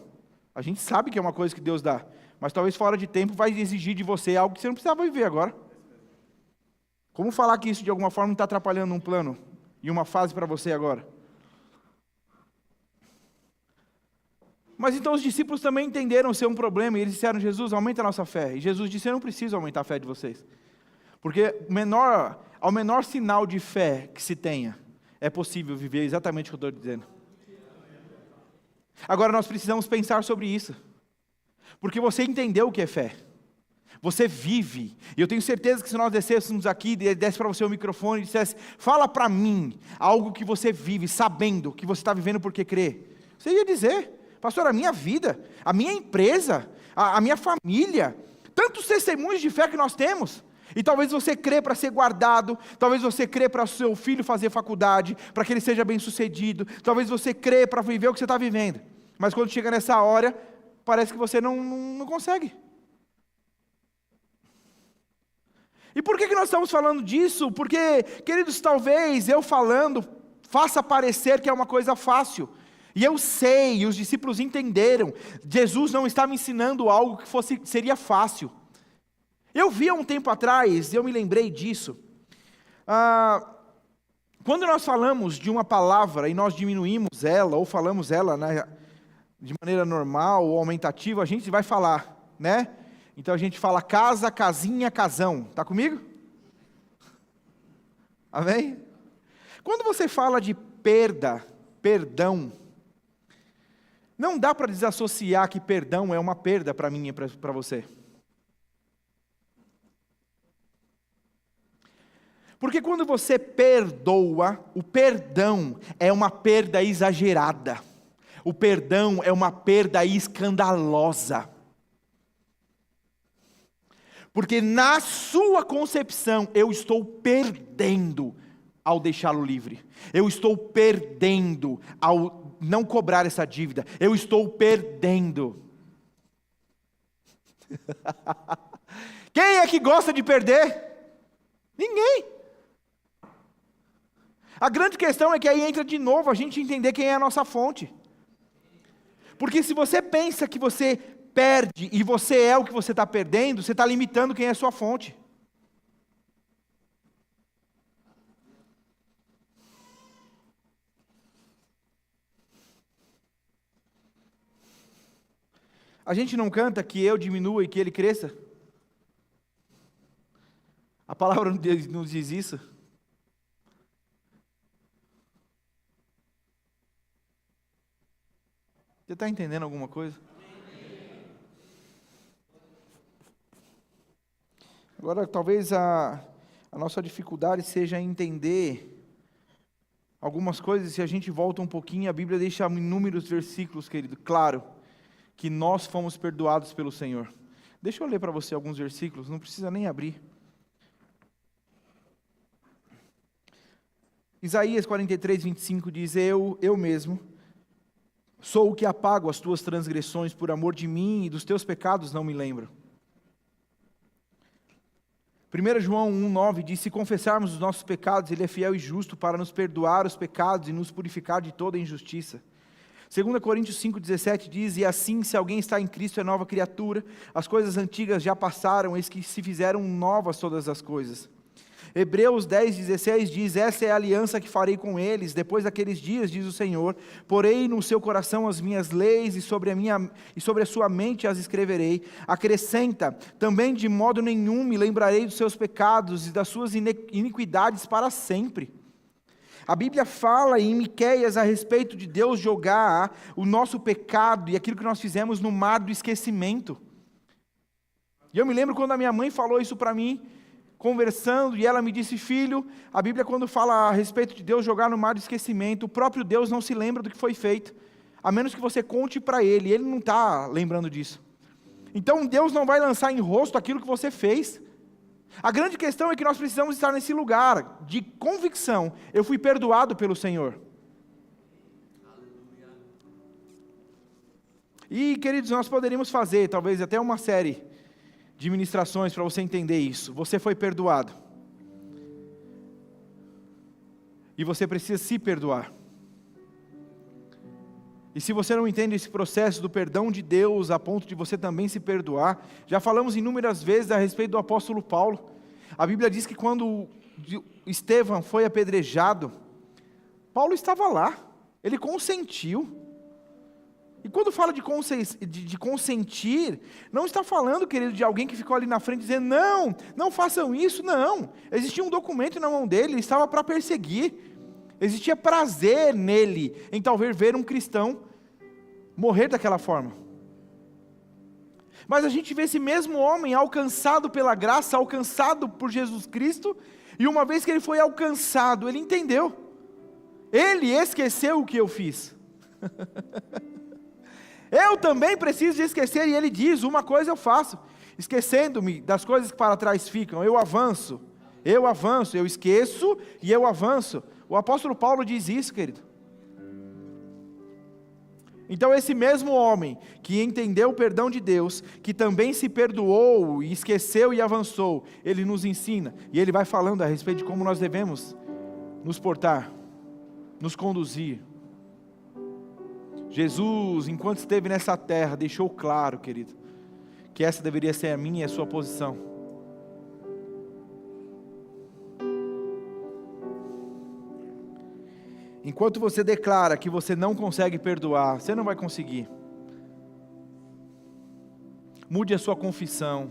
a gente sabe que é uma coisa que Deus dá, mas talvez fora de tempo vai exigir de você algo que você não precisava viver agora. Como falar que isso de alguma forma não está atrapalhando um plano e uma fase para você agora? Mas então os discípulos também entenderam ser um problema, e eles disseram: Jesus, aumenta a nossa fé. E Jesus disse: eu não preciso aumentar a fé de vocês. Porque ao menor sinal de fé que se tenha, é possível viver exatamente o que eu estou dizendo. Agora nós precisamos pensar sobre isso. Porque você entendeu o que é fé. Você vive. E eu tenho certeza que se nós descêssemos aqui, desse para você o microfone e dissesse: fala para mim algo que você vive, sabendo que você está vivendo porque crê. Você ia dizer: pastor, a minha vida, a minha empresa, a minha família, tantos testemunhos de fé que nós temos. E talvez você crê para ser guardado, talvez você crê para o seu filho fazer faculdade, para que ele seja bem sucedido, talvez você crê para viver o que você está vivendo. Mas quando chega nessa hora, parece que você não consegue. E por que nós estamos falando disso? Porque, queridos, talvez eu falando faça parecer que é uma coisa fácil. E eu sei, e os discípulos entenderam, Jesus não está me ensinando algo que seria fácil. Eu vi há um tempo atrás, eu me lembrei disso. Quando nós falamos de uma palavra e nós diminuímos ela, ou falamos ela, né, de maneira normal ou aumentativa, a gente vai falar, né? Então a gente fala casa, casinha, casão. Está comigo? Amém? Quando você fala de perda, perdão, não dá para desassociar que perdão é uma perda para mim e para você. Porque quando você perdoa, o perdão é uma perda exagerada. O perdão é uma perda escandalosa. Porque na sua concepção, eu estou perdendo ao deixá-lo livre. Eu estou perdendo ao não cobrar essa dívida. Eu estou perdendo. Quem é que gosta de perder? Ninguém. A grande questão é que aí entra de novo a gente entender quem é a nossa fonte. Porque se você pensa que você perde e você é o que você está perdendo, você está limitando quem é a sua fonte. A gente não canta que eu diminua e que ele cresça? A palavra nos diz isso. Você está entendendo alguma coisa? Agora, talvez a nossa dificuldade seja entender algumas coisas. Se a gente volta um pouquinho, a Bíblia deixa inúmeros versículos, querido, claro, que nós fomos perdoados pelo Senhor. Deixa eu ler para você alguns versículos, não precisa nem abrir. Isaías 43, 25 diz, eu mesmo, sou o que apago as tuas transgressões por amor de mim, e dos teus pecados não me lembro. 1 João 1,9 diz, se confessarmos os nossos pecados, Ele é fiel e justo para nos perdoar os pecados e nos purificar de toda injustiça. 2 Coríntios 5,17 diz, e assim, se alguém está em Cristo, é nova criatura, as coisas antigas já passaram, eis que se fizeram novas todas as coisas. Hebreus 10,16 diz, essa é a aliança que farei com eles, depois daqueles dias, diz o Senhor, porei no seu coração as minhas leis, e sobre a sua mente as escreverei. Acrescenta, também de modo nenhum me lembrarei dos seus pecados e das suas iniquidades para sempre. A Bíblia fala em Miqueias a respeito de Deus jogar o nosso pecado e aquilo que nós fizemos no mar do esquecimento. E eu me lembro quando a minha mãe falou isso para mim, conversando, e ela me disse, filho, a Bíblia quando fala a respeito de Deus jogar no mar do esquecimento, o próprio Deus não se lembra do que foi feito, a menos que você conte para Ele não está lembrando disso. Então Deus não vai lançar em rosto aquilo que você fez. A grande questão é que nós precisamos estar nesse lugar de convicção, eu fui perdoado pelo Senhor. E queridos, nós poderíamos fazer talvez até uma série de ministrações para você entender isso. Você foi perdoado. E você precisa se perdoar. E se você não entende esse processo do perdão de Deus, a ponto de você também se perdoar, já falamos inúmeras vezes a respeito do apóstolo Paulo. A Bíblia diz que quando Estevão foi apedrejado, Paulo estava lá, ele consentiu. E quando fala de consentir, não está falando, querido, de alguém que ficou ali na frente dizendo, não façam isso, não. Existia um documento na mão dele, ele estava para perseguir. Existia prazer nele, em talvez ver um cristão morrer daquela forma. Mas a gente vê esse mesmo homem alcançado pela graça, alcançado por Jesus Cristo, e uma vez que ele foi alcançado, ele entendeu. Ele esqueceu o que eu fiz. Eu também preciso de esquecer, e ele diz, uma coisa eu faço, esquecendo-me das coisas que para trás ficam, eu avanço, eu esqueço e eu avanço. O apóstolo Paulo diz isso, querido. Então esse mesmo homem que entendeu o perdão de Deus, que também se perdoou, e esqueceu e avançou, ele nos ensina, e ele vai falando a respeito de como nós devemos nos portar, nos conduzir. Jesus, enquanto esteve nessa terra, deixou claro, querido, que essa deveria ser a minha e a sua posição. Enquanto você declara que você não consegue perdoar, você não vai conseguir. Mude a sua confissão.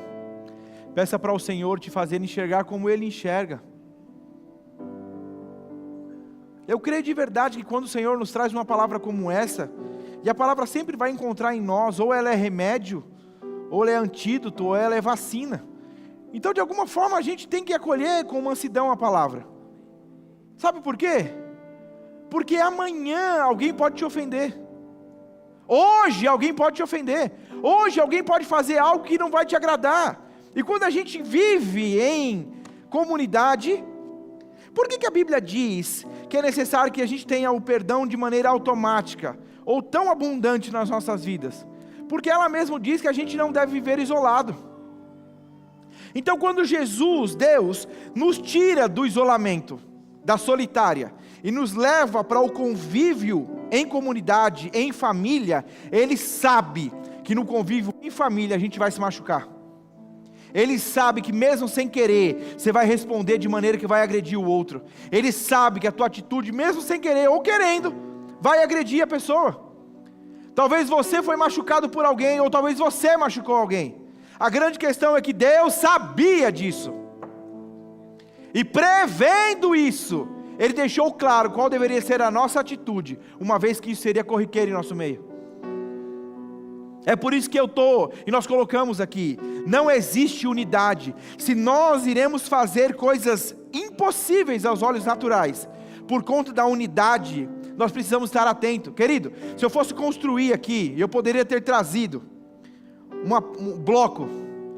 Peça para o Senhor te fazer enxergar como Ele enxerga. Eu creio de verdade que quando o Senhor nos traz uma palavra como essa, e a palavra sempre vai encontrar em nós, ou ela é remédio, ou ela é antídoto, ou ela é vacina. Então de alguma forma a gente tem que acolher com mansidão a palavra. Sabe por quê? Porque amanhã alguém pode te ofender. Hoje alguém pode te ofender. Hoje alguém pode fazer algo que não vai te agradar. E quando a gente vive em comunidade, por que a Bíblia diz que é necessário que a gente tenha o perdão de maneira automática, ou tão abundante nas nossas vidas? Porque ela mesma diz que a gente não deve viver isolado. Então quando Jesus, Deus, nos tira do isolamento, da solitária, e nos leva para o convívio em comunidade, em família, Ele sabe que no convívio em família a gente vai se machucar. Ele sabe que mesmo sem querer, você vai responder de maneira que vai agredir o outro. Ele sabe que a tua atitude, mesmo sem querer ou querendo, vai agredir a pessoa. Talvez você foi machucado por alguém, ou talvez você machucou alguém. A grande questão é que Deus sabia disso. E prevendo isso, Ele deixou claro qual deveria ser a nossa atitude, uma vez que isso seria corriqueiro em nosso meio. É por isso que e nós colocamos aqui, não existe unidade. Se nós iremos fazer coisas impossíveis aos olhos naturais, por conta da unidade, nós precisamos estar atentos. Querido, se eu fosse construir aqui, eu poderia ter trazido um bloco.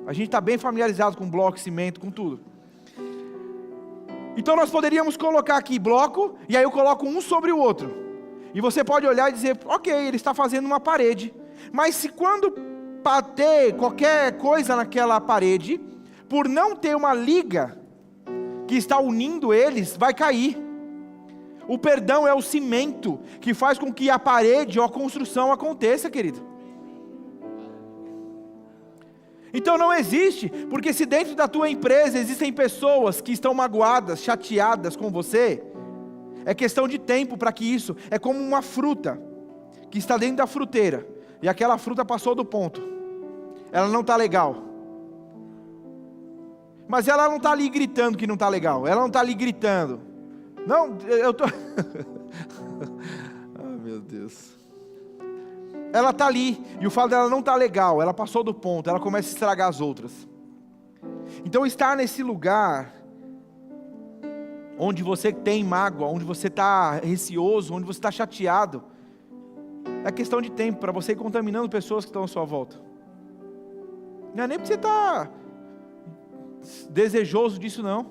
A gente está bem familiarizado com bloco, cimento, com tudo. Então nós poderíamos colocar aqui bloco, e aí eu coloco um sobre o outro. E você pode olhar e dizer, ok, ele está fazendo uma parede. Mas se quando bater qualquer coisa naquela parede, por não ter uma liga que está unindo eles, vai cair. O perdão é o cimento que faz com que a parede ou a construção aconteça, querido. Então não existe, porque se dentro da tua empresa existem pessoas que estão magoadas, chateadas com você, é questão de tempo para que isso, é como uma fruta que está dentro da fruteira, e aquela fruta passou do ponto, ela não está legal, mas ela não está ali gritando que não está legal, ela não está ali gritando, não, eu estou, ai meu Deus, ela está ali, e o fato dela não está legal, ela passou do ponto, ela começa a estragar as outras. Então estar nesse lugar, onde você tem mágoa, onde você está receoso, onde você está chateado, é questão de tempo, para você ir contaminando pessoas que estão à sua volta. Não é nem porque você está desejoso disso não.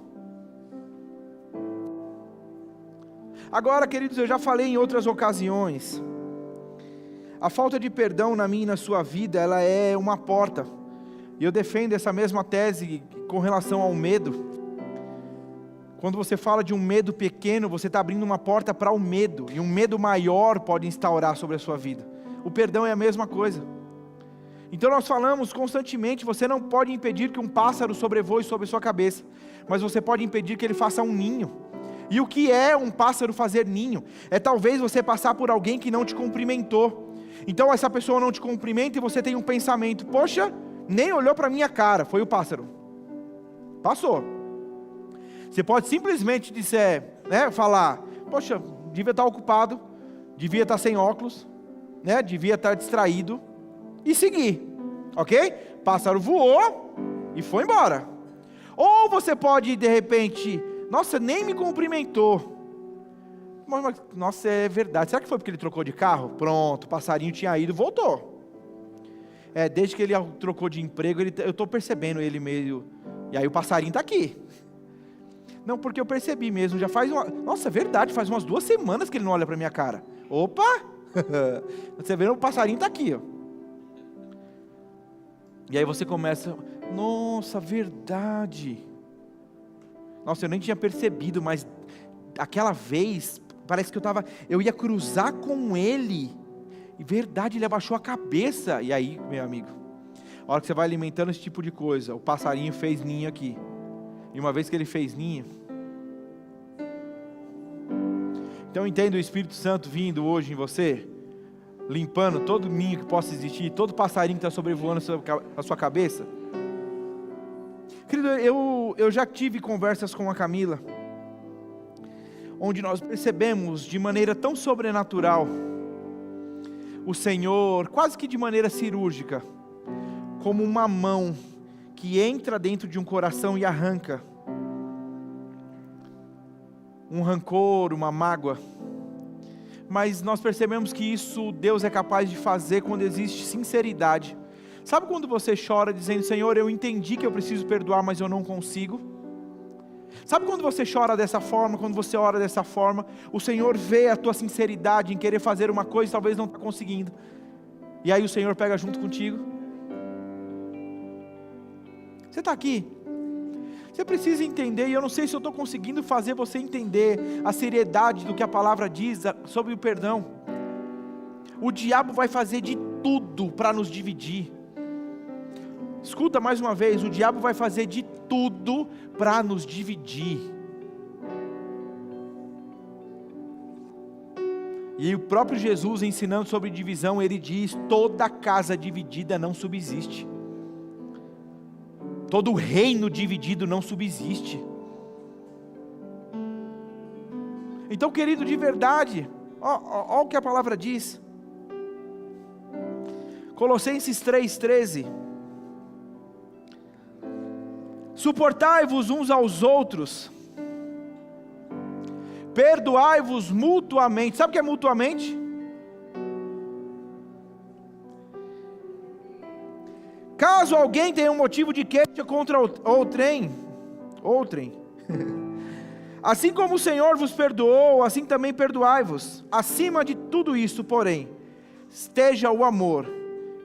Agora, queridos, eu já falei em outras ocasiões, a falta de perdão na minha e na sua vida, ela é uma porta. E eu defendo essa mesma tese com relação ao medo. Quando você fala de um medo pequeno, você está abrindo uma porta para o medo. E um medo maior pode instaurar sobre a sua vida. O perdão é a mesma coisa. Então nós falamos constantemente, você não pode impedir que um pássaro sobrevoe sobre a sua cabeça. Mas você pode impedir que ele faça um ninho. E o que é um pássaro fazer ninho? É talvez você passar por alguém que não te cumprimentou. Então essa pessoa não te cumprimenta e você tem um pensamento, poxa, nem olhou para a minha cara, foi o pássaro, passou. Você pode simplesmente dizer, falar, poxa, devia estar ocupado, devia estar sem óculos, devia estar distraído, e seguir, ok? Pássaro voou e foi embora. Ou você pode de repente, nossa, nem me cumprimentou. Mas, nossa, é verdade, será que foi porque ele trocou de carro? Pronto, o passarinho tinha ido, voltou. Desde que ele trocou de emprego, eu estou percebendo ele meio, e aí o passarinho está aqui. Não, porque eu percebi mesmo, já faz nossa, é verdade, faz umas 2 semanas que ele não olha para minha cara. Opa, Você vê, o passarinho está aqui, ó. E aí você começa, nossa, verdade. Nossa, eu nem tinha percebido, mas aquela vez, parece que eu ia cruzar com ele, e verdade, ele abaixou a cabeça. E aí, meu amigo, a hora que você vai alimentando esse tipo de coisa, o passarinho fez ninho aqui. E uma vez que ele fez ninho, então entenda o Espírito Santo vindo hoje em você, limpando todo ninho que possa existir, todo passarinho que está sobrevoando a sua cabeça. Querido, eu já tive conversas com a Camila, onde nós percebemos de maneira tão sobrenatural, o Senhor, quase que de maneira cirúrgica, como uma mão que entra dentro de um coração e arranca um rancor, uma mágoa. Mas nós percebemos que isso Deus é capaz de fazer quando existe sinceridade. Sabe quando você chora dizendo, Senhor, eu entendi que eu preciso perdoar, mas eu não consigo? Sabe quando você chora dessa forma, quando você ora dessa forma, o Senhor vê a tua sinceridade em querer fazer uma coisa e talvez não está conseguindo. E aí o Senhor pega junto contigo. Você está aqui. Você precisa entender, e eu não sei se eu estou conseguindo fazer você entender a seriedade do que a palavra diz sobre o perdão. O diabo vai fazer de tudo para nos dividir. Escuta mais uma vez, o diabo vai fazer de tudo para nos dividir. E o próprio Jesus ensinando sobre divisão, ele diz, toda casa dividida não subsiste. Todo reino dividido não subsiste. Então, querido, de verdade, ó o que a palavra diz. Colossenses 3,13. Suportai-vos uns aos outros, perdoai-vos mutuamente. Sabe o que é mutuamente? Caso alguém tenha um motivo de queixa contra outrem, assim como o Senhor vos perdoou, assim também perdoai-vos. Acima de tudo isso, porém, esteja o amor,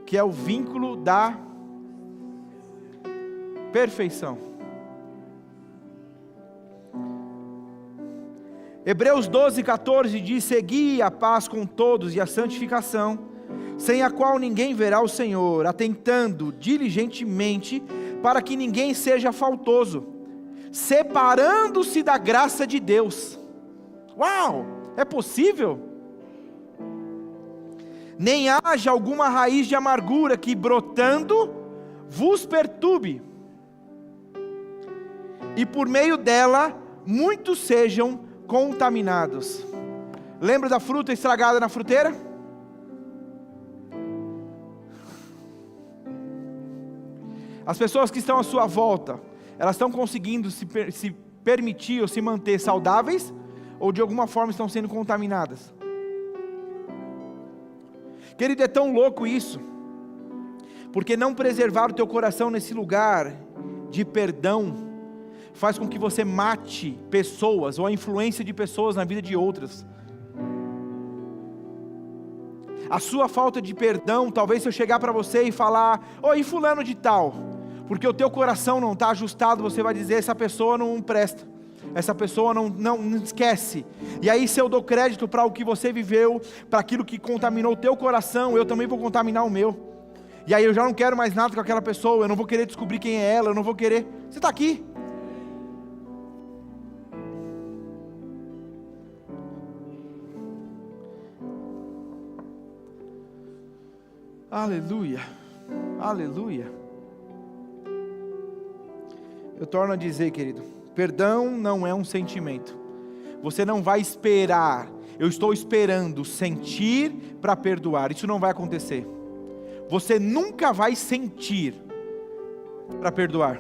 que é o vínculo da perfeição. Hebreus 12,14 diz, segui a paz com todos e a santificação, sem a qual ninguém verá o Senhor, atentando diligentemente para que ninguém seja faltoso, separando-se da graça de Deus. Uau, é possível? Nem haja alguma raiz de amargura que brotando vos perturbe, e por meio dela muitos sejam contaminados. Lembra da fruta estragada na fruteira? As pessoas que estão à sua volta, elas estão conseguindo se permitir ou se manter saudáveis, ou de alguma forma estão sendo contaminadas? Querido, é tão louco isso, porque não preservar o teu coração nesse lugar de perdão, faz com que você mate pessoas, ou a influência de pessoas na vida de outras. A sua falta de perdão, talvez se eu chegar para você e falar, oi, fulano de tal, porque o teu coração não está ajustado, você vai dizer, essa pessoa não presta, essa pessoa não esquece. E aí se eu dou crédito para o que você viveu, para aquilo que contaminou o teu coração, eu também vou contaminar o meu. E aí eu já não quero mais nada com aquela pessoa, eu não vou querer descobrir quem é ela, eu não vou querer. Você está aqui? Aleluia, aleluia. Eu torno a dizer, querido, perdão não é um sentimento. Você não vai esperar, eu estou esperando sentir para perdoar, isso não vai acontecer. Você nunca vai sentir para perdoar,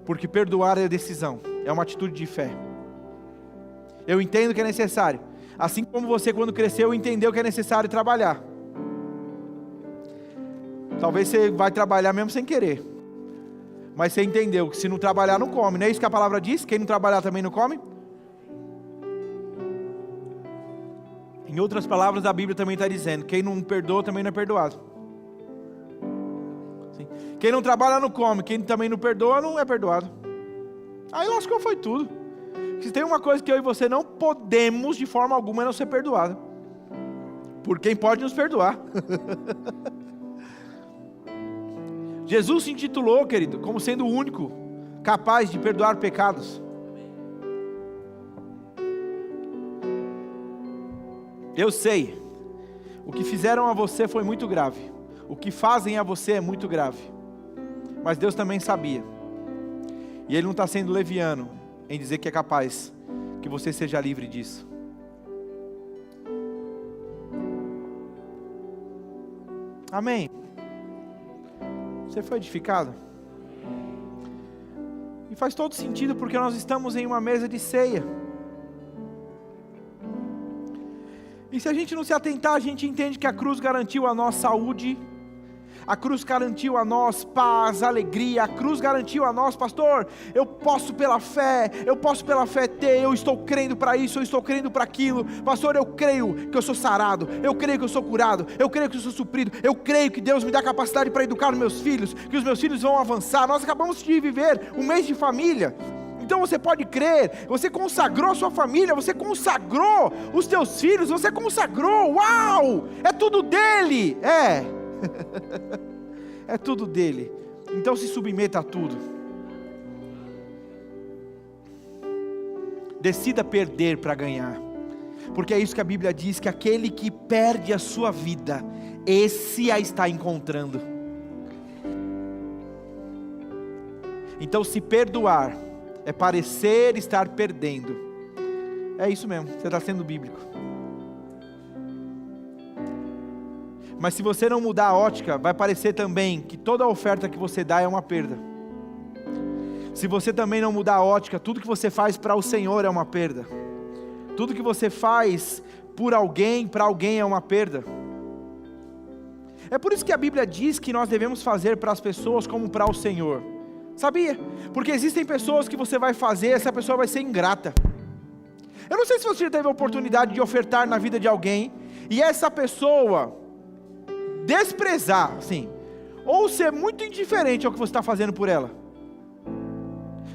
porque perdoar é decisão, é uma atitude de fé. Eu entendo que é necessário, assim como você quando cresceu entendeu que é necessário trabalhar. Talvez você vai trabalhar mesmo sem querer, mas você entendeu que se não trabalhar não come, não é isso que a palavra diz? Quem não trabalhar também não come? Em outras palavras, a Bíblia também está dizendo: quem não perdoa também não é perdoado. Sim. Quem não trabalha não come, quem também não perdoa não é perdoado. Aí lascou, foi tudo. Se tem uma coisa que eu e você não podemos de forma alguma é não ser perdoado, por quem pode nos perdoar. Jesus se intitulou, querido, como sendo o único capaz de perdoar pecados. Eu sei, o que fizeram a você foi muito grave, o que fazem a você é muito grave, mas Deus também sabia, e Ele não está sendo leviano em dizer que é capaz que você seja livre disso. Amém? Você foi edificado? E faz todo sentido, porque nós estamos em uma mesa de ceia. E se a gente não se atentar, a gente entende que a cruz garantiu a nós saúde, a cruz garantiu a nós paz, alegria, a cruz garantiu a nós: pastor, eu posso pela fé ter, eu estou crendo para isso, eu estou crendo para aquilo, pastor, eu creio que eu sou sarado, eu creio que eu sou curado, eu creio que eu sou suprido, eu creio que Deus me dá capacidade para educar os meus filhos, que os meus filhos vão avançar. Nós acabamos de viver um mês de família. Então você pode crer, você consagrou a sua família, você consagrou os teus filhos, você consagrou, uau, é tudo dele, é tudo dele. Então se submeta a tudo. Decida perder para ganhar, porque é isso que a Bíblia diz, que aquele que perde a sua vida, esse a está encontrando. Então se perdoar é parecer estar perdendo, é isso mesmo, você está sendo bíblico. Mas se você não mudar a ótica, vai parecer também que toda oferta que você dá é uma perda. Se você também não mudar a ótica, tudo que você faz para o Senhor é uma perda. Tudo que você faz por alguém, para alguém é uma perda. É por isso que a Bíblia diz que nós devemos fazer para as pessoas como para o Senhor. Sabia? Porque existem pessoas que você vai fazer, essa pessoa vai ser ingrata. Eu não sei se você já teve a oportunidade de ofertar na vida de alguém, e essa pessoa desprezar, assim, ou ser muito indiferente ao que você está fazendo por ela.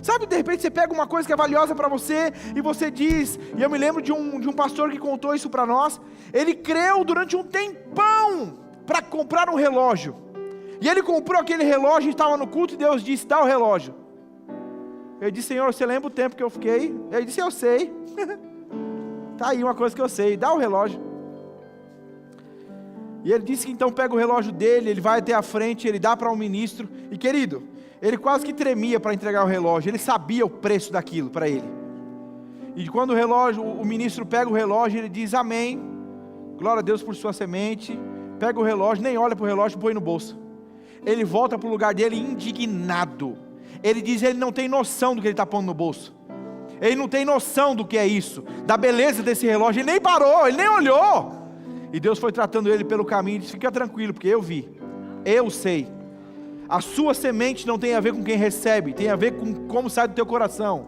Sabe, de repente você pega uma coisa que é valiosa para você, e você diz, e eu me lembro de um pastor que contou isso para nós, ele creu durante um tempão para comprar um relógio, e ele comprou aquele relógio, estava no culto, e Deus disse: dá o relógio. Eu disse: Senhor, você lembra o tempo que eu fiquei? Ele disse: eu sei. Tá aí uma coisa que eu sei, dá o relógio. E ele disse que então pega o relógio dele, ele vai até a frente, ele dá para um ministro, e querido, ele quase que tremia para entregar o relógio, ele sabia o preço daquilo para ele. E quando o ministro pega o relógio, ele diz: amém, glória a Deus por sua semente, pega o relógio, nem olha para o relógio, põe no bolso. Ele volta para o lugar dele indignado. Ele diz: ele não tem noção do que ele está pondo no bolso. Ele não tem noção do que é isso, da beleza desse relógio. Ele nem parou, ele nem olhou. E Deus foi tratando ele pelo caminho e disse: fica tranquilo, porque eu vi, eu sei. A sua semente não tem a ver com quem recebe, tem a ver com como sai do teu coração.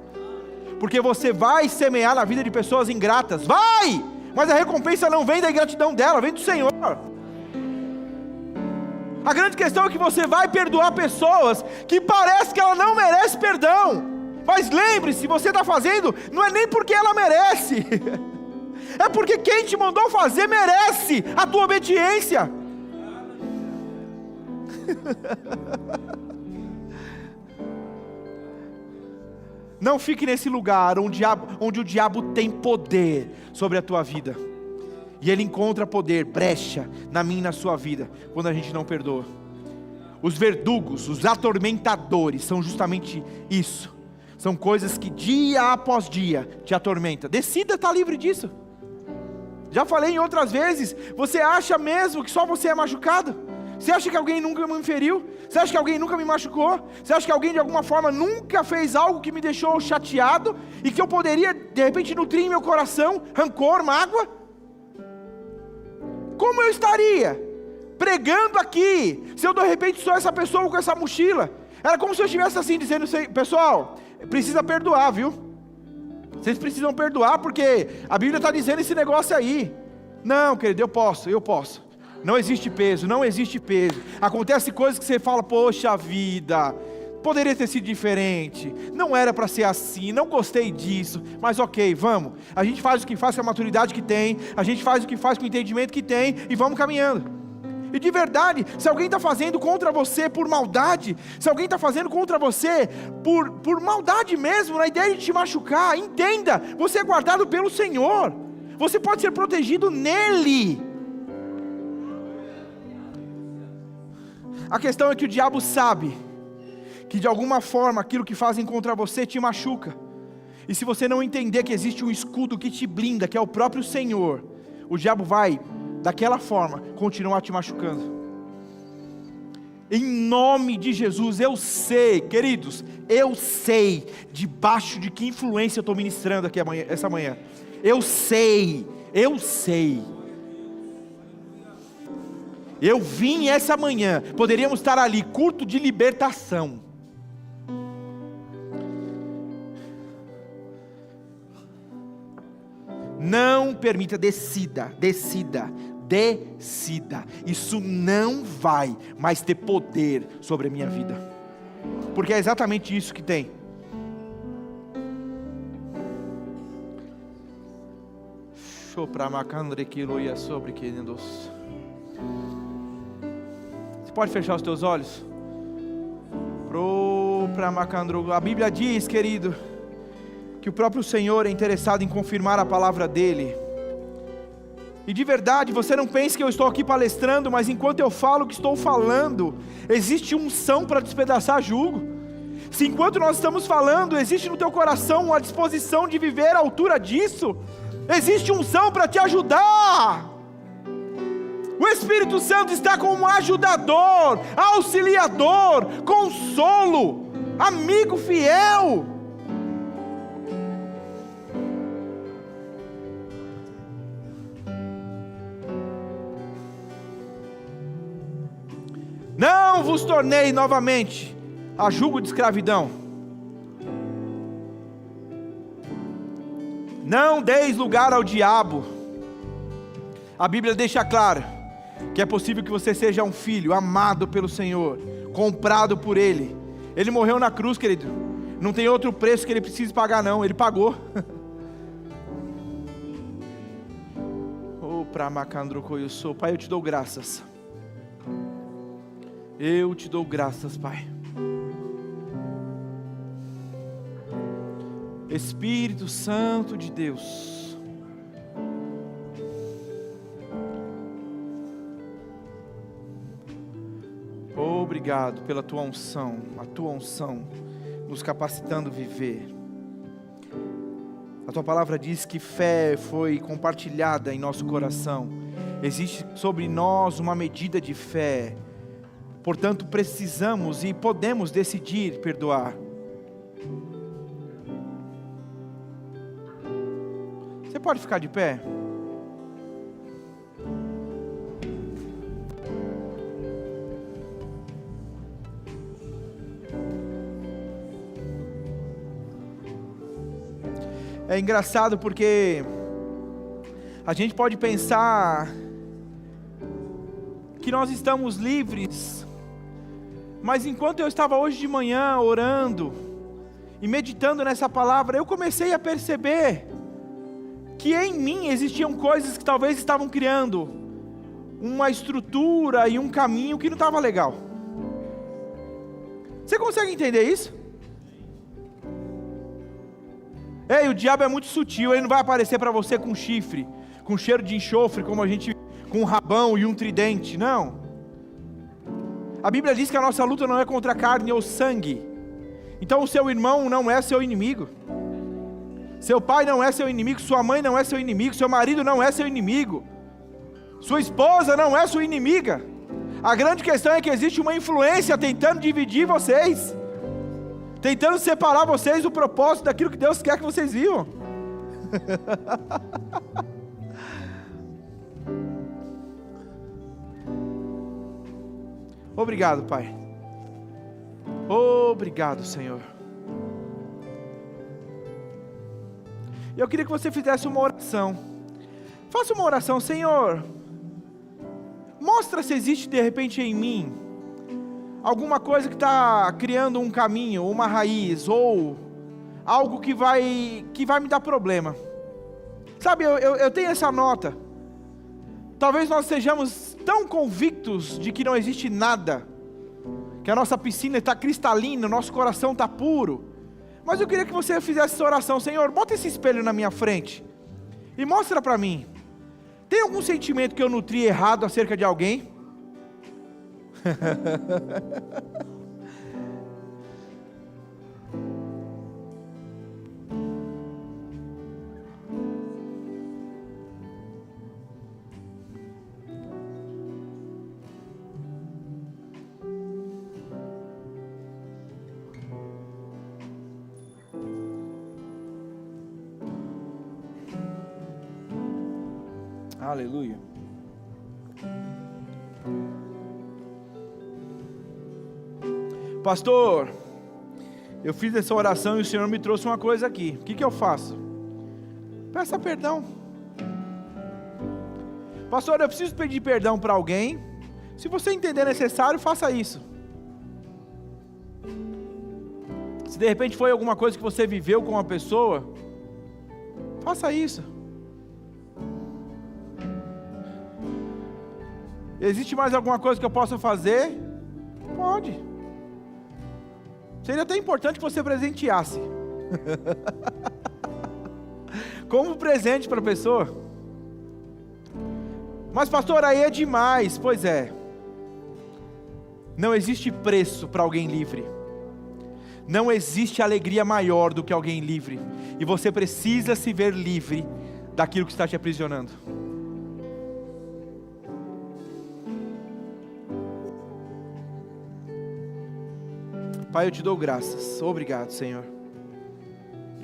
Porque você vai semear na vida de pessoas ingratas, vai! Mas a recompensa não vem da ingratidão dela, vem do Senhor. A grande questão é que você vai perdoar pessoas que parece que ela não merece perdão. Mas lembre-se, se você está fazendo, não é nem porque ela merece, é porque quem te mandou fazer merece a tua obediência. Não fique nesse lugar onde o diabo tem poder sobre a tua vida. E ele encontra poder, brecha na minha e na sua vida, quando a gente não perdoa. Os verdugos, os atormentadores, são justamente isso. São coisas que dia após dia te atormentam. Decida estar livre disso. Já falei em outras vezes, você acha mesmo que só você é machucado? Você acha que alguém nunca me feriu? Você acha que alguém nunca me machucou? Você acha que alguém de alguma forma nunca fez algo que me deixou chateado, e que eu poderia de repente nutrir em meu coração rancor, mágoa? Como eu estaria pregando aqui, se eu de repente sou essa pessoa com essa mochila? Era como se eu estivesse assim dizendo: pessoal, precisa perdoar, viu? Vocês precisam perdoar, porque a Bíblia está dizendo esse negócio aí. Não, querido, eu posso. Não existe peso. Acontece coisas que você fala, poxa vida, poderia ter sido diferente, não era para ser assim, não gostei disso, mas ok, vamos. A gente faz o que faz com a maturidade que tem, a gente faz o que faz com o entendimento que tem, e vamos caminhando. E de verdade, se alguém está fazendo contra você por maldade, se alguém está fazendo contra você por maldade mesmo, na ideia de te machucar, entenda, você é guardado pelo Senhor, você pode ser protegido nele. A questão é que o diabo sabe que de alguma forma aquilo que fazem contra você te machuca, e se você não entender que existe um escudo que te blinda, que é o próprio Senhor, o diabo vai, daquela forma, continuar te machucando. Em nome de Jesus, eu sei, queridos, eu sei debaixo de que influência eu estou ministrando aqui essa manhã. Eu sei. Eu vim essa manhã, poderíamos estar ali, culto de libertação. Não permita, decida. Isso não vai mais ter poder sobre a minha vida, porque é exatamente isso que tem. Você pode fechar os teus olhos? A Bíblia diz, querido, que o próprio Senhor é interessado em confirmar a palavra dEle. E de verdade, você não pense que eu estou aqui palestrando, mas enquanto eu falo o que estou falando, existe unção para despedaçar jugo. Se enquanto nós estamos falando, existe no teu coração uma disposição de viver à altura disso, existe unção para te ajudar. O Espírito Santo está como ajudador, auxiliador, consolo, amigo fiel. Não vos tornei novamente a jugo de escravidão. Não deis lugar ao diabo. A Bíblia deixa claro que é possível que você seja um filho amado pelo Senhor, comprado por Ele. Ele morreu na cruz, querido. Não tem outro preço que Ele precise pagar não, Ele pagou. Pai, eu te dou graças. Eu te dou graças, Pai. Espírito Santo de Deus, obrigado pela tua unção, a tua unção nos capacitando a viver. A tua palavra diz que fé foi compartilhada em nosso coração. Existe sobre nós uma medida de fé. Portanto, precisamos e podemos decidir perdoar. Você pode ficar de pé? É engraçado porque a gente pode pensar que nós estamos livres, mas enquanto eu estava hoje de manhã orando e meditando nessa palavra, eu comecei a perceber que em mim existiam coisas que talvez estavam criando uma estrutura e um caminho que não estava legal. Você consegue entender isso? Ei, o diabo é muito sutil, ele não vai aparecer para você com chifre, com cheiro de enxofre, como a gente, com um rabão e um tridente, não. A Bíblia diz que a nossa luta não é contra a carne ou sangue. Então o seu irmão não é seu inimigo, seu pai não é seu inimigo, sua mãe não é seu inimigo, seu marido não é seu inimigo, sua esposa não é sua inimiga. A grande questão é que existe uma influência tentando dividir vocês, tentando separar vocês do propósito daquilo que Deus quer que vocês vivam. Obrigado, Pai. Obrigado, Senhor. Eu queria que você fizesse uma oração. Faça uma oração: Senhor, mostra se existe de repente em mim alguma coisa que está criando um caminho, uma raiz, ou algo que vai me dar problema. Sabe, eu tenho essa nota. Talvez nós sejamos tão convictos de que não existe nada, que a nossa piscina está cristalina, o nosso coração está puro. Mas eu queria que você fizesse essa oração: Senhor, bota esse espelho na minha frente e mostra para mim. Tem algum sentimento que eu nutri errado acerca de alguém? Aleluia. Pastor, eu fiz essa oração e o Senhor me trouxe uma coisa aqui. O que eu faço? Peça perdão. Pastor, eu preciso pedir perdão para alguém. Se você entender necessário, faça isso. Se de repente foi alguma coisa que você viveu com uma pessoa, faça isso. Existe mais alguma coisa que eu possa fazer? Pode. Seria até importante que você presenteasse. Como presente para a pessoa. Mas pastor, aí é demais. Pois é. Não existe preço para alguém livre. Não existe alegria maior do que alguém livre. E você precisa se ver livre daquilo que está te aprisionando. Pai, eu te dou graças. Obrigado, Senhor.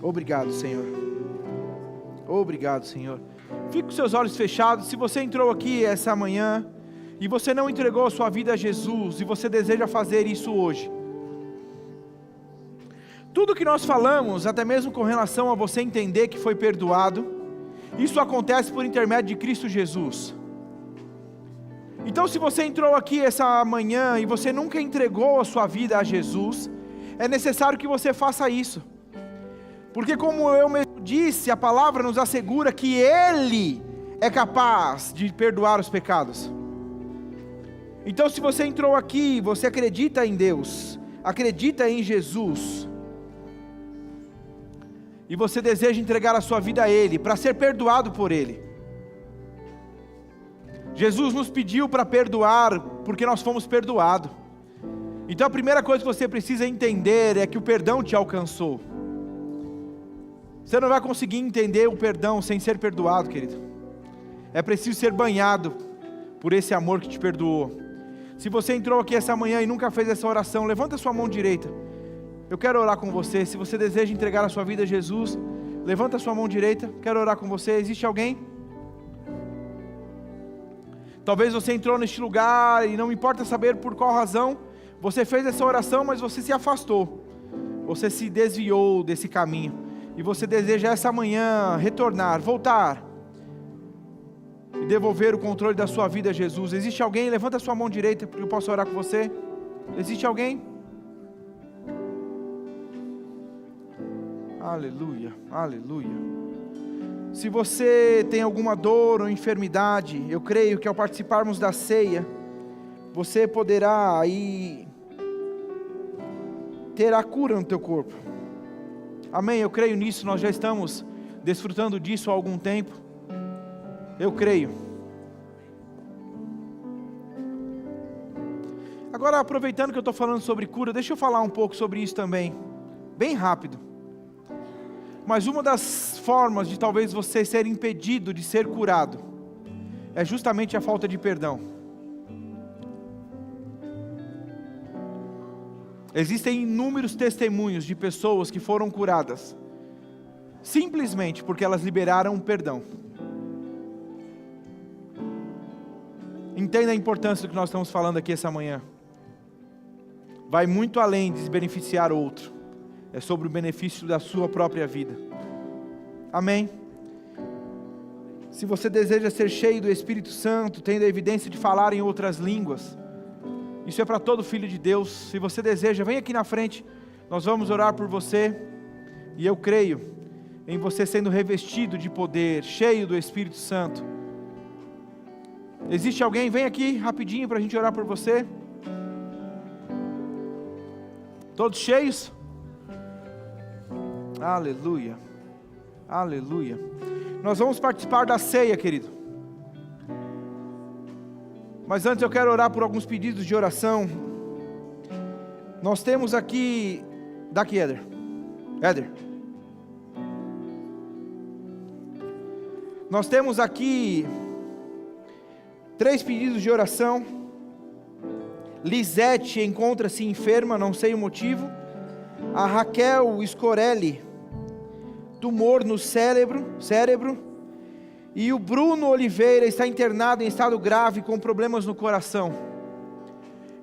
Obrigado, Senhor. Obrigado, Senhor. Fique com seus olhos fechados. Se você entrou aqui essa manhã e você não entregou a sua vida a Jesus e você deseja fazer isso hoje, tudo que nós falamos, até mesmo com relação a você entender que foi perdoado, isso acontece por intermédio de Cristo Jesus. Então, se você entrou aqui essa manhã e você nunca entregou a sua vida a Jesus, é necessário que você faça isso. Porque, como eu mesmo disse, a palavra nos assegura que Ele é capaz de perdoar os pecados. Então, se você entrou aqui, você acredita em Deus, acredita em Jesus, e você deseja entregar a sua vida a Ele, para ser perdoado por Ele. Jesus nos pediu para perdoar, porque nós fomos perdoados. Então a primeira coisa que você precisa entender é que o perdão te alcançou. Você não vai conseguir entender o perdão sem ser perdoado, querido. É preciso ser banhado por esse amor que te perdoou. Se você entrou aqui essa manhã e nunca fez essa oração, levanta a sua mão direita. Eu quero orar com você. Se você deseja entregar a sua vida a Jesus, levanta a sua mão direita. Quero orar com você. Existe alguém? Talvez você entrou neste lugar e não importa saber por qual razão, você fez essa oração, mas você se afastou. Você se desviou desse caminho. E você deseja essa manhã retornar, voltar. E devolver o controle da sua vida a Jesus. Existe alguém? Levanta a sua mão direita, porque eu posso orar com você. Existe alguém? Aleluia, aleluia. Se você tem alguma dor ou enfermidade, eu creio que ao participarmos da ceia, você poderá aí ter a cura no teu corpo. Amém? Eu creio nisso, nós já estamos desfrutando disso há algum tempo. Eu creio. Agora, aproveitando que eu estou falando sobre cura, deixa eu falar um pouco sobre isso também, bem rápido. Mas uma das formas de talvez você ser impedido de ser curado é justamente a falta de perdão. Existem inúmeros testemunhos de pessoas que foram curadas simplesmente porque elas liberaram perdão. Entenda a importância do que nós estamos falando aqui essa manhã. Vai muito além de beneficiar outro. É sobre o benefício da sua própria vida. Amém? Se você deseja ser cheio do Espírito Santo, tendo a evidência de falar em outras línguas, isso é para todo filho de Deus. Se você deseja, vem aqui na frente, nós vamos orar por você, e eu creio em você sendo revestido de poder, cheio do Espírito Santo. Existe alguém? Vem aqui rapidinho para a gente orar por você. Todos cheios? Aleluia, aleluia. Nós vamos participar da ceia, querido. Mas antes eu quero orar por alguns pedidos de oração. Nós temos aqui, daqui Éder. Nós temos aqui 3 pedidos de oração. Lisete encontra-se enferma, não sei o motivo. A Raquel Scorelli, tumor no cérebro. E o Bruno Oliveira está internado em estado grave com problemas no coração.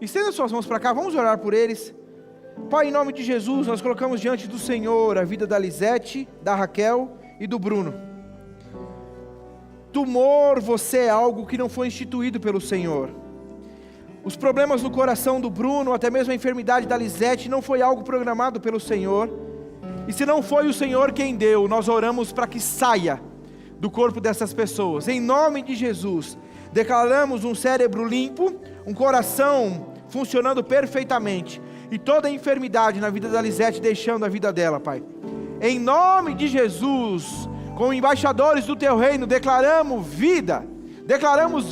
Estenda suas mãos para cá, vamos orar por eles. Pai, em nome de Jesus, nós colocamos diante do Senhor a vida da Lisete, da Raquel e do Bruno. Tumor, você é algo que não foi instituído pelo Senhor. Os problemas no coração do Bruno, até mesmo a enfermidade da Lisete, não foi algo programado pelo Senhor. E se não foi o Senhor quem deu, nós oramos para que saia do corpo dessas pessoas. Em nome de Jesus, declaramos um cérebro limpo, um coração funcionando perfeitamente, e toda a enfermidade na vida da Lisete deixando a vida dela, Pai. Em nome de Jesus, como embaixadores do Teu reino, declaramos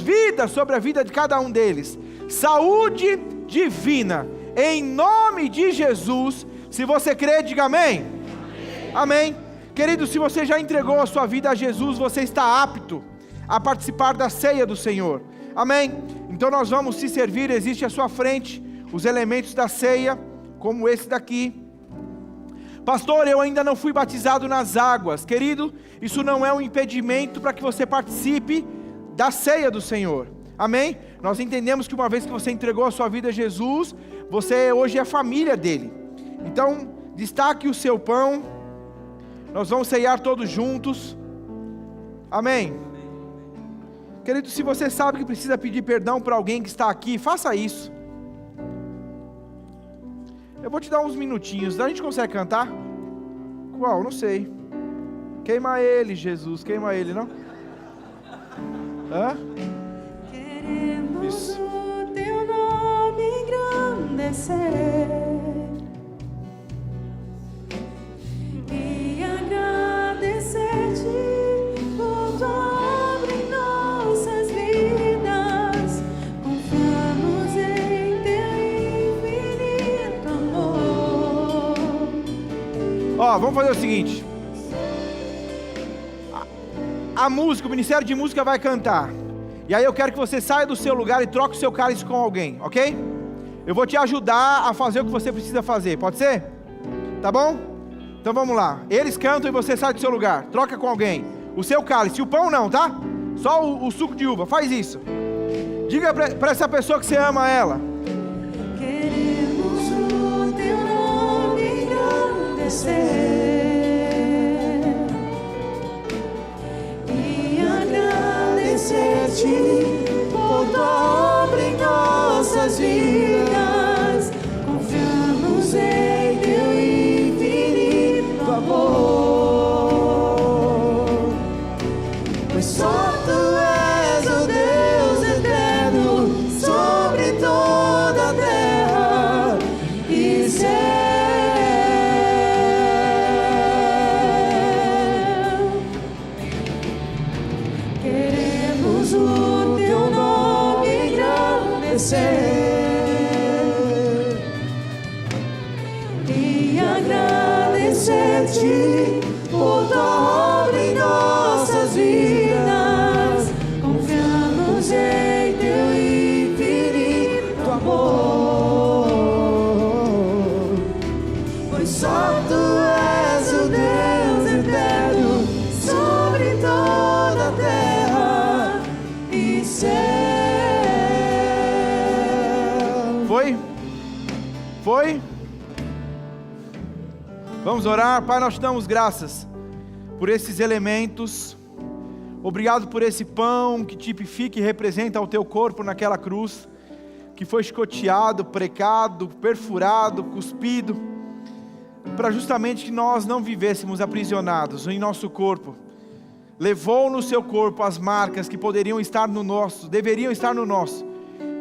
vida sobre a vida de cada um deles. Saúde divina, em nome de Jesus. Se você crê, diga amém. Amém. Querido, se você já entregou a sua vida a Jesus, você está apto a participar da ceia do Senhor. Amém. Então nós vamos se servir. Existe à sua frente os elementos da ceia, como esse daqui. Pastor, eu ainda não fui batizado nas águas. Querido, isso não é um impedimento para que você participe da ceia do Senhor. Amém? Nós entendemos que uma vez que você entregou a sua vida a Jesus, você hoje é família dele. Então, destaque o seu pão. Nós vamos ceiar todos juntos. Amém? Querido, se você sabe que precisa pedir perdão para alguém que está aqui, faça isso. Eu vou te dar uns minutinhos. A gente consegue cantar? Qual? Não sei. Queima ele, Jesus. Queima ele, não? Hã? Queremos o Teu nome engrandecer e agradecer-te por tua obra em nossas vidas. Confiamos em Teu infinito amor. Ó, vamos fazer o seguinte. A música, o Ministério de Música vai cantar. E aí eu quero que você saia do seu lugar e troque o seu cálice com alguém, ok? Eu vou te ajudar a fazer o que você precisa fazer, pode ser? Tá bom? Então vamos lá. Eles cantam e você sai do seu lugar. Troca com alguém. O seu cálice, o pão não, tá? Só o suco de uva, faz isso. Diga para essa pessoa que você ama ela. Queremos o Teu nome engrandecer e agradecer-te por tua obra em nossas vidas. Confiamos em Teu infinito amor, pois só Tu és o Deus eterno sobre toda a terra e céu. Queremos o Teu nome engrandecer e agradecer-te por tua obra em nossas vidas. Confiamos em Teu infinito amor, pois só Tu és o Deus eterno sobre toda a terra e céu. Foi? Vamos orar. Pai, nós te damos graças por esses elementos. Obrigado por esse pão que tipifica e representa o teu corpo naquela cruz, que foi chicoteado, precado, perfurado, cuspido, para justamente que nós não vivêssemos aprisionados em nosso corpo. Levou no seu corpo as marcas que poderiam estar no nosso, deveriam estar no nosso,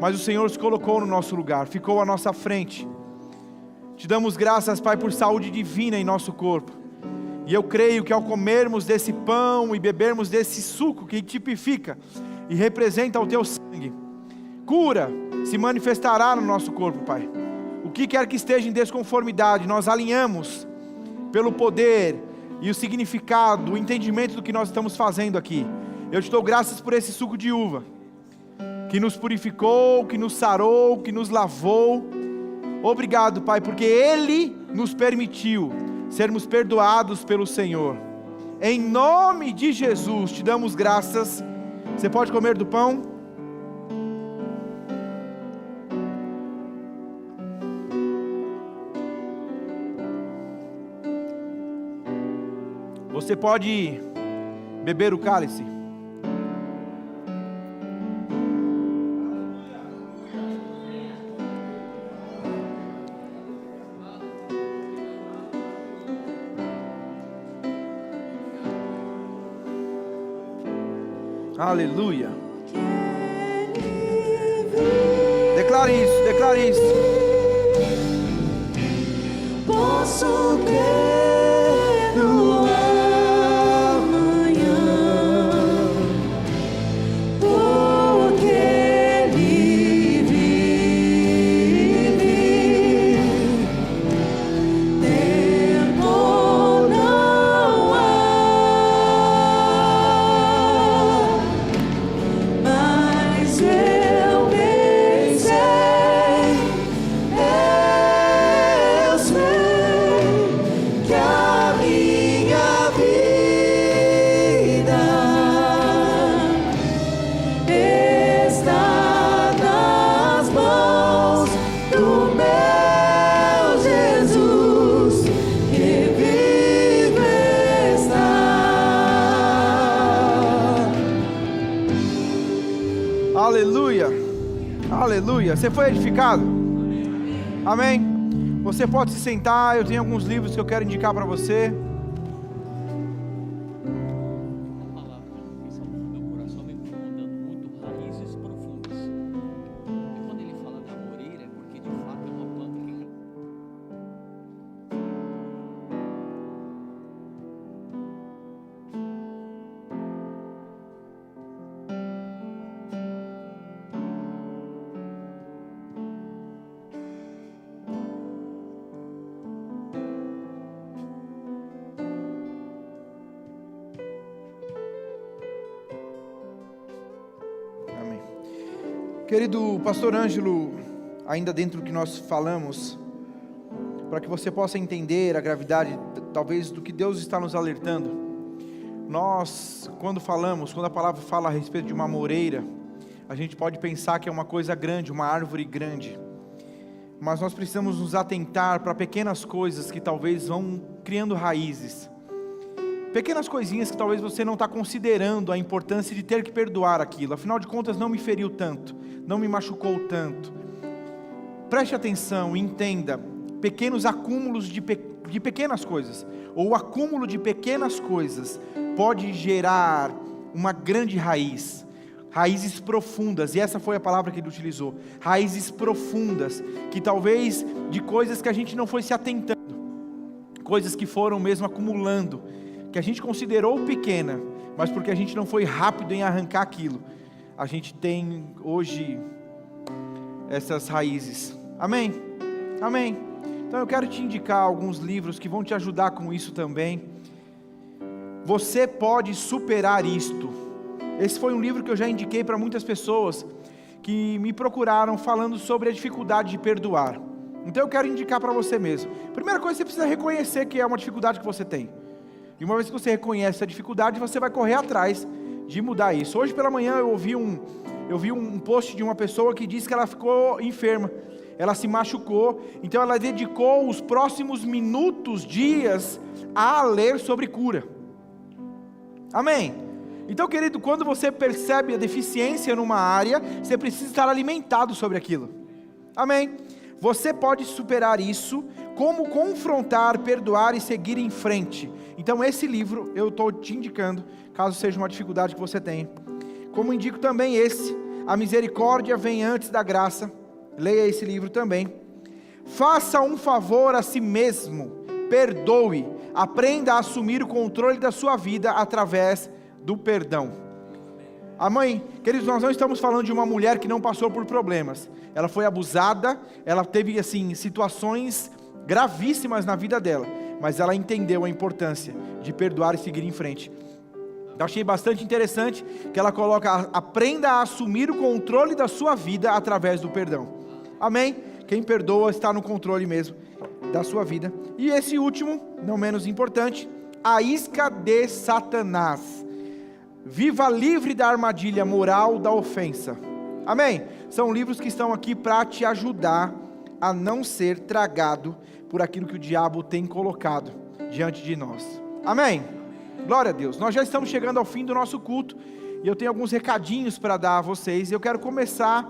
mas o Senhor os colocou no nosso lugar, ficou à nossa frente. Te damos graças, Pai, por saúde divina em nosso corpo. E eu creio que ao comermos desse pão e bebermos desse suco que tipifica e representa o teu sangue, cura se manifestará no nosso corpo, Pai. O que quer que esteja em desconformidade, nós alinhamos pelo poder e o significado, o entendimento do que nós estamos fazendo aqui. Eu te dou graças por esse suco de uva, que nos purificou, que nos sarou, que nos lavou. Obrigado, Pai, porque Ele nos permitiu sermos perdoados pelo Senhor. Em nome de Jesus, te damos graças. Você pode comer do pão? Você pode beber o cálice. Aleluia. Declare isso, declare isso. Posso crer no amanhã, porque Ele vive. Tempo não há, mas eu bem sei, eu sei que a minha vida está nas mãos do meu Jesus, que vive está. Aleluia, aleluia. Você foi edificado? Amém? Você pode se sentar. Eu tenho alguns livros que eu quero indicar para você. Uma palavra que salvou meu coração, me incomodando muito, raízes profundas. E quando ele fala da moreira, é porque de fato é uma planta que Amém. Querido pastor Ângelo, ainda dentro do que nós falamos, para que você possa entender a gravidade, talvez, do que Deus está nos alertando. Nós, quando a palavra fala a respeito de uma moreira, a gente pode pensar que é uma coisa grande, uma árvore grande, mas nós precisamos nos atentar para pequenas coisas que talvez vão criando raízes, pequenas coisinhas que talvez você não está considerando a importância de ter que perdoar aquilo. Afinal de contas, não me feriu tanto, não me machucou tanto. Preste atenção e entenda: pequenos acúmulos de pequenas coisas, ou o acúmulo de pequenas coisas, pode gerar uma grande raiz, raízes profundas, e essa foi a palavra que ele utilizou, raízes profundas, que talvez de coisas que a gente não foi se atentando, coisas que foram mesmo acumulando, que a gente considerou pequena, mas porque a gente não foi rápido em arrancar aquilo, a gente tem hoje essas raízes. Amém? Amém? Então eu quero te indicar alguns livros que vão te ajudar com isso também. Você pode superar isto. Esse foi um livro que eu já indiquei para muitas pessoas que me procuraram falando sobre a dificuldade de perdoar. Então eu quero indicar para você mesmo. Primeira coisa, você precisa reconhecer que é uma dificuldade que você tem. E uma vez que você reconhece a dificuldade, você vai correr atrás de mudar isso. Hoje pela manhã eu vi um post de uma pessoa que disse que ela ficou enferma, ela se machucou, então ela dedicou os próximos minutos, dias, a ler sobre cura. Amém? Então, querido, quando você percebe a deficiência numa área, você precisa estar alimentado sobre aquilo. Amém? Você pode superar isso, como confrontar, perdoar e seguir em frente. Então esse livro eu estou te indicando, caso seja uma dificuldade que você tenha. Como indico também esse, A Misericórdia Vem Antes da Graça. Leia esse livro também. Faça um favor a si mesmo, perdoe, aprenda a assumir o controle da sua vida através do perdão. Amém? Queridos, nós não estamos falando de uma mulher que não passou por problemas. Ela foi abusada, ela teve assim situações gravíssimas na vida dela, mas ela entendeu a importância de perdoar e seguir em frente. Eu achei bastante interessante que ela coloca: aprenda a assumir o controle da sua vida através do perdão. Amém? Quem perdoa está no controle mesmo da sua vida. E esse último, não menos importante, A Isca de Satanás. Viva livre da armadilha moral da ofensa. Amém? São livros que estão aqui para te ajudar a não ser tragado por aquilo que o diabo tem colocado diante de nós. Amém? Glória a Deus. Nós já estamos chegando ao fim do nosso culto e eu tenho alguns recadinhos para dar a vocês. Eu quero começar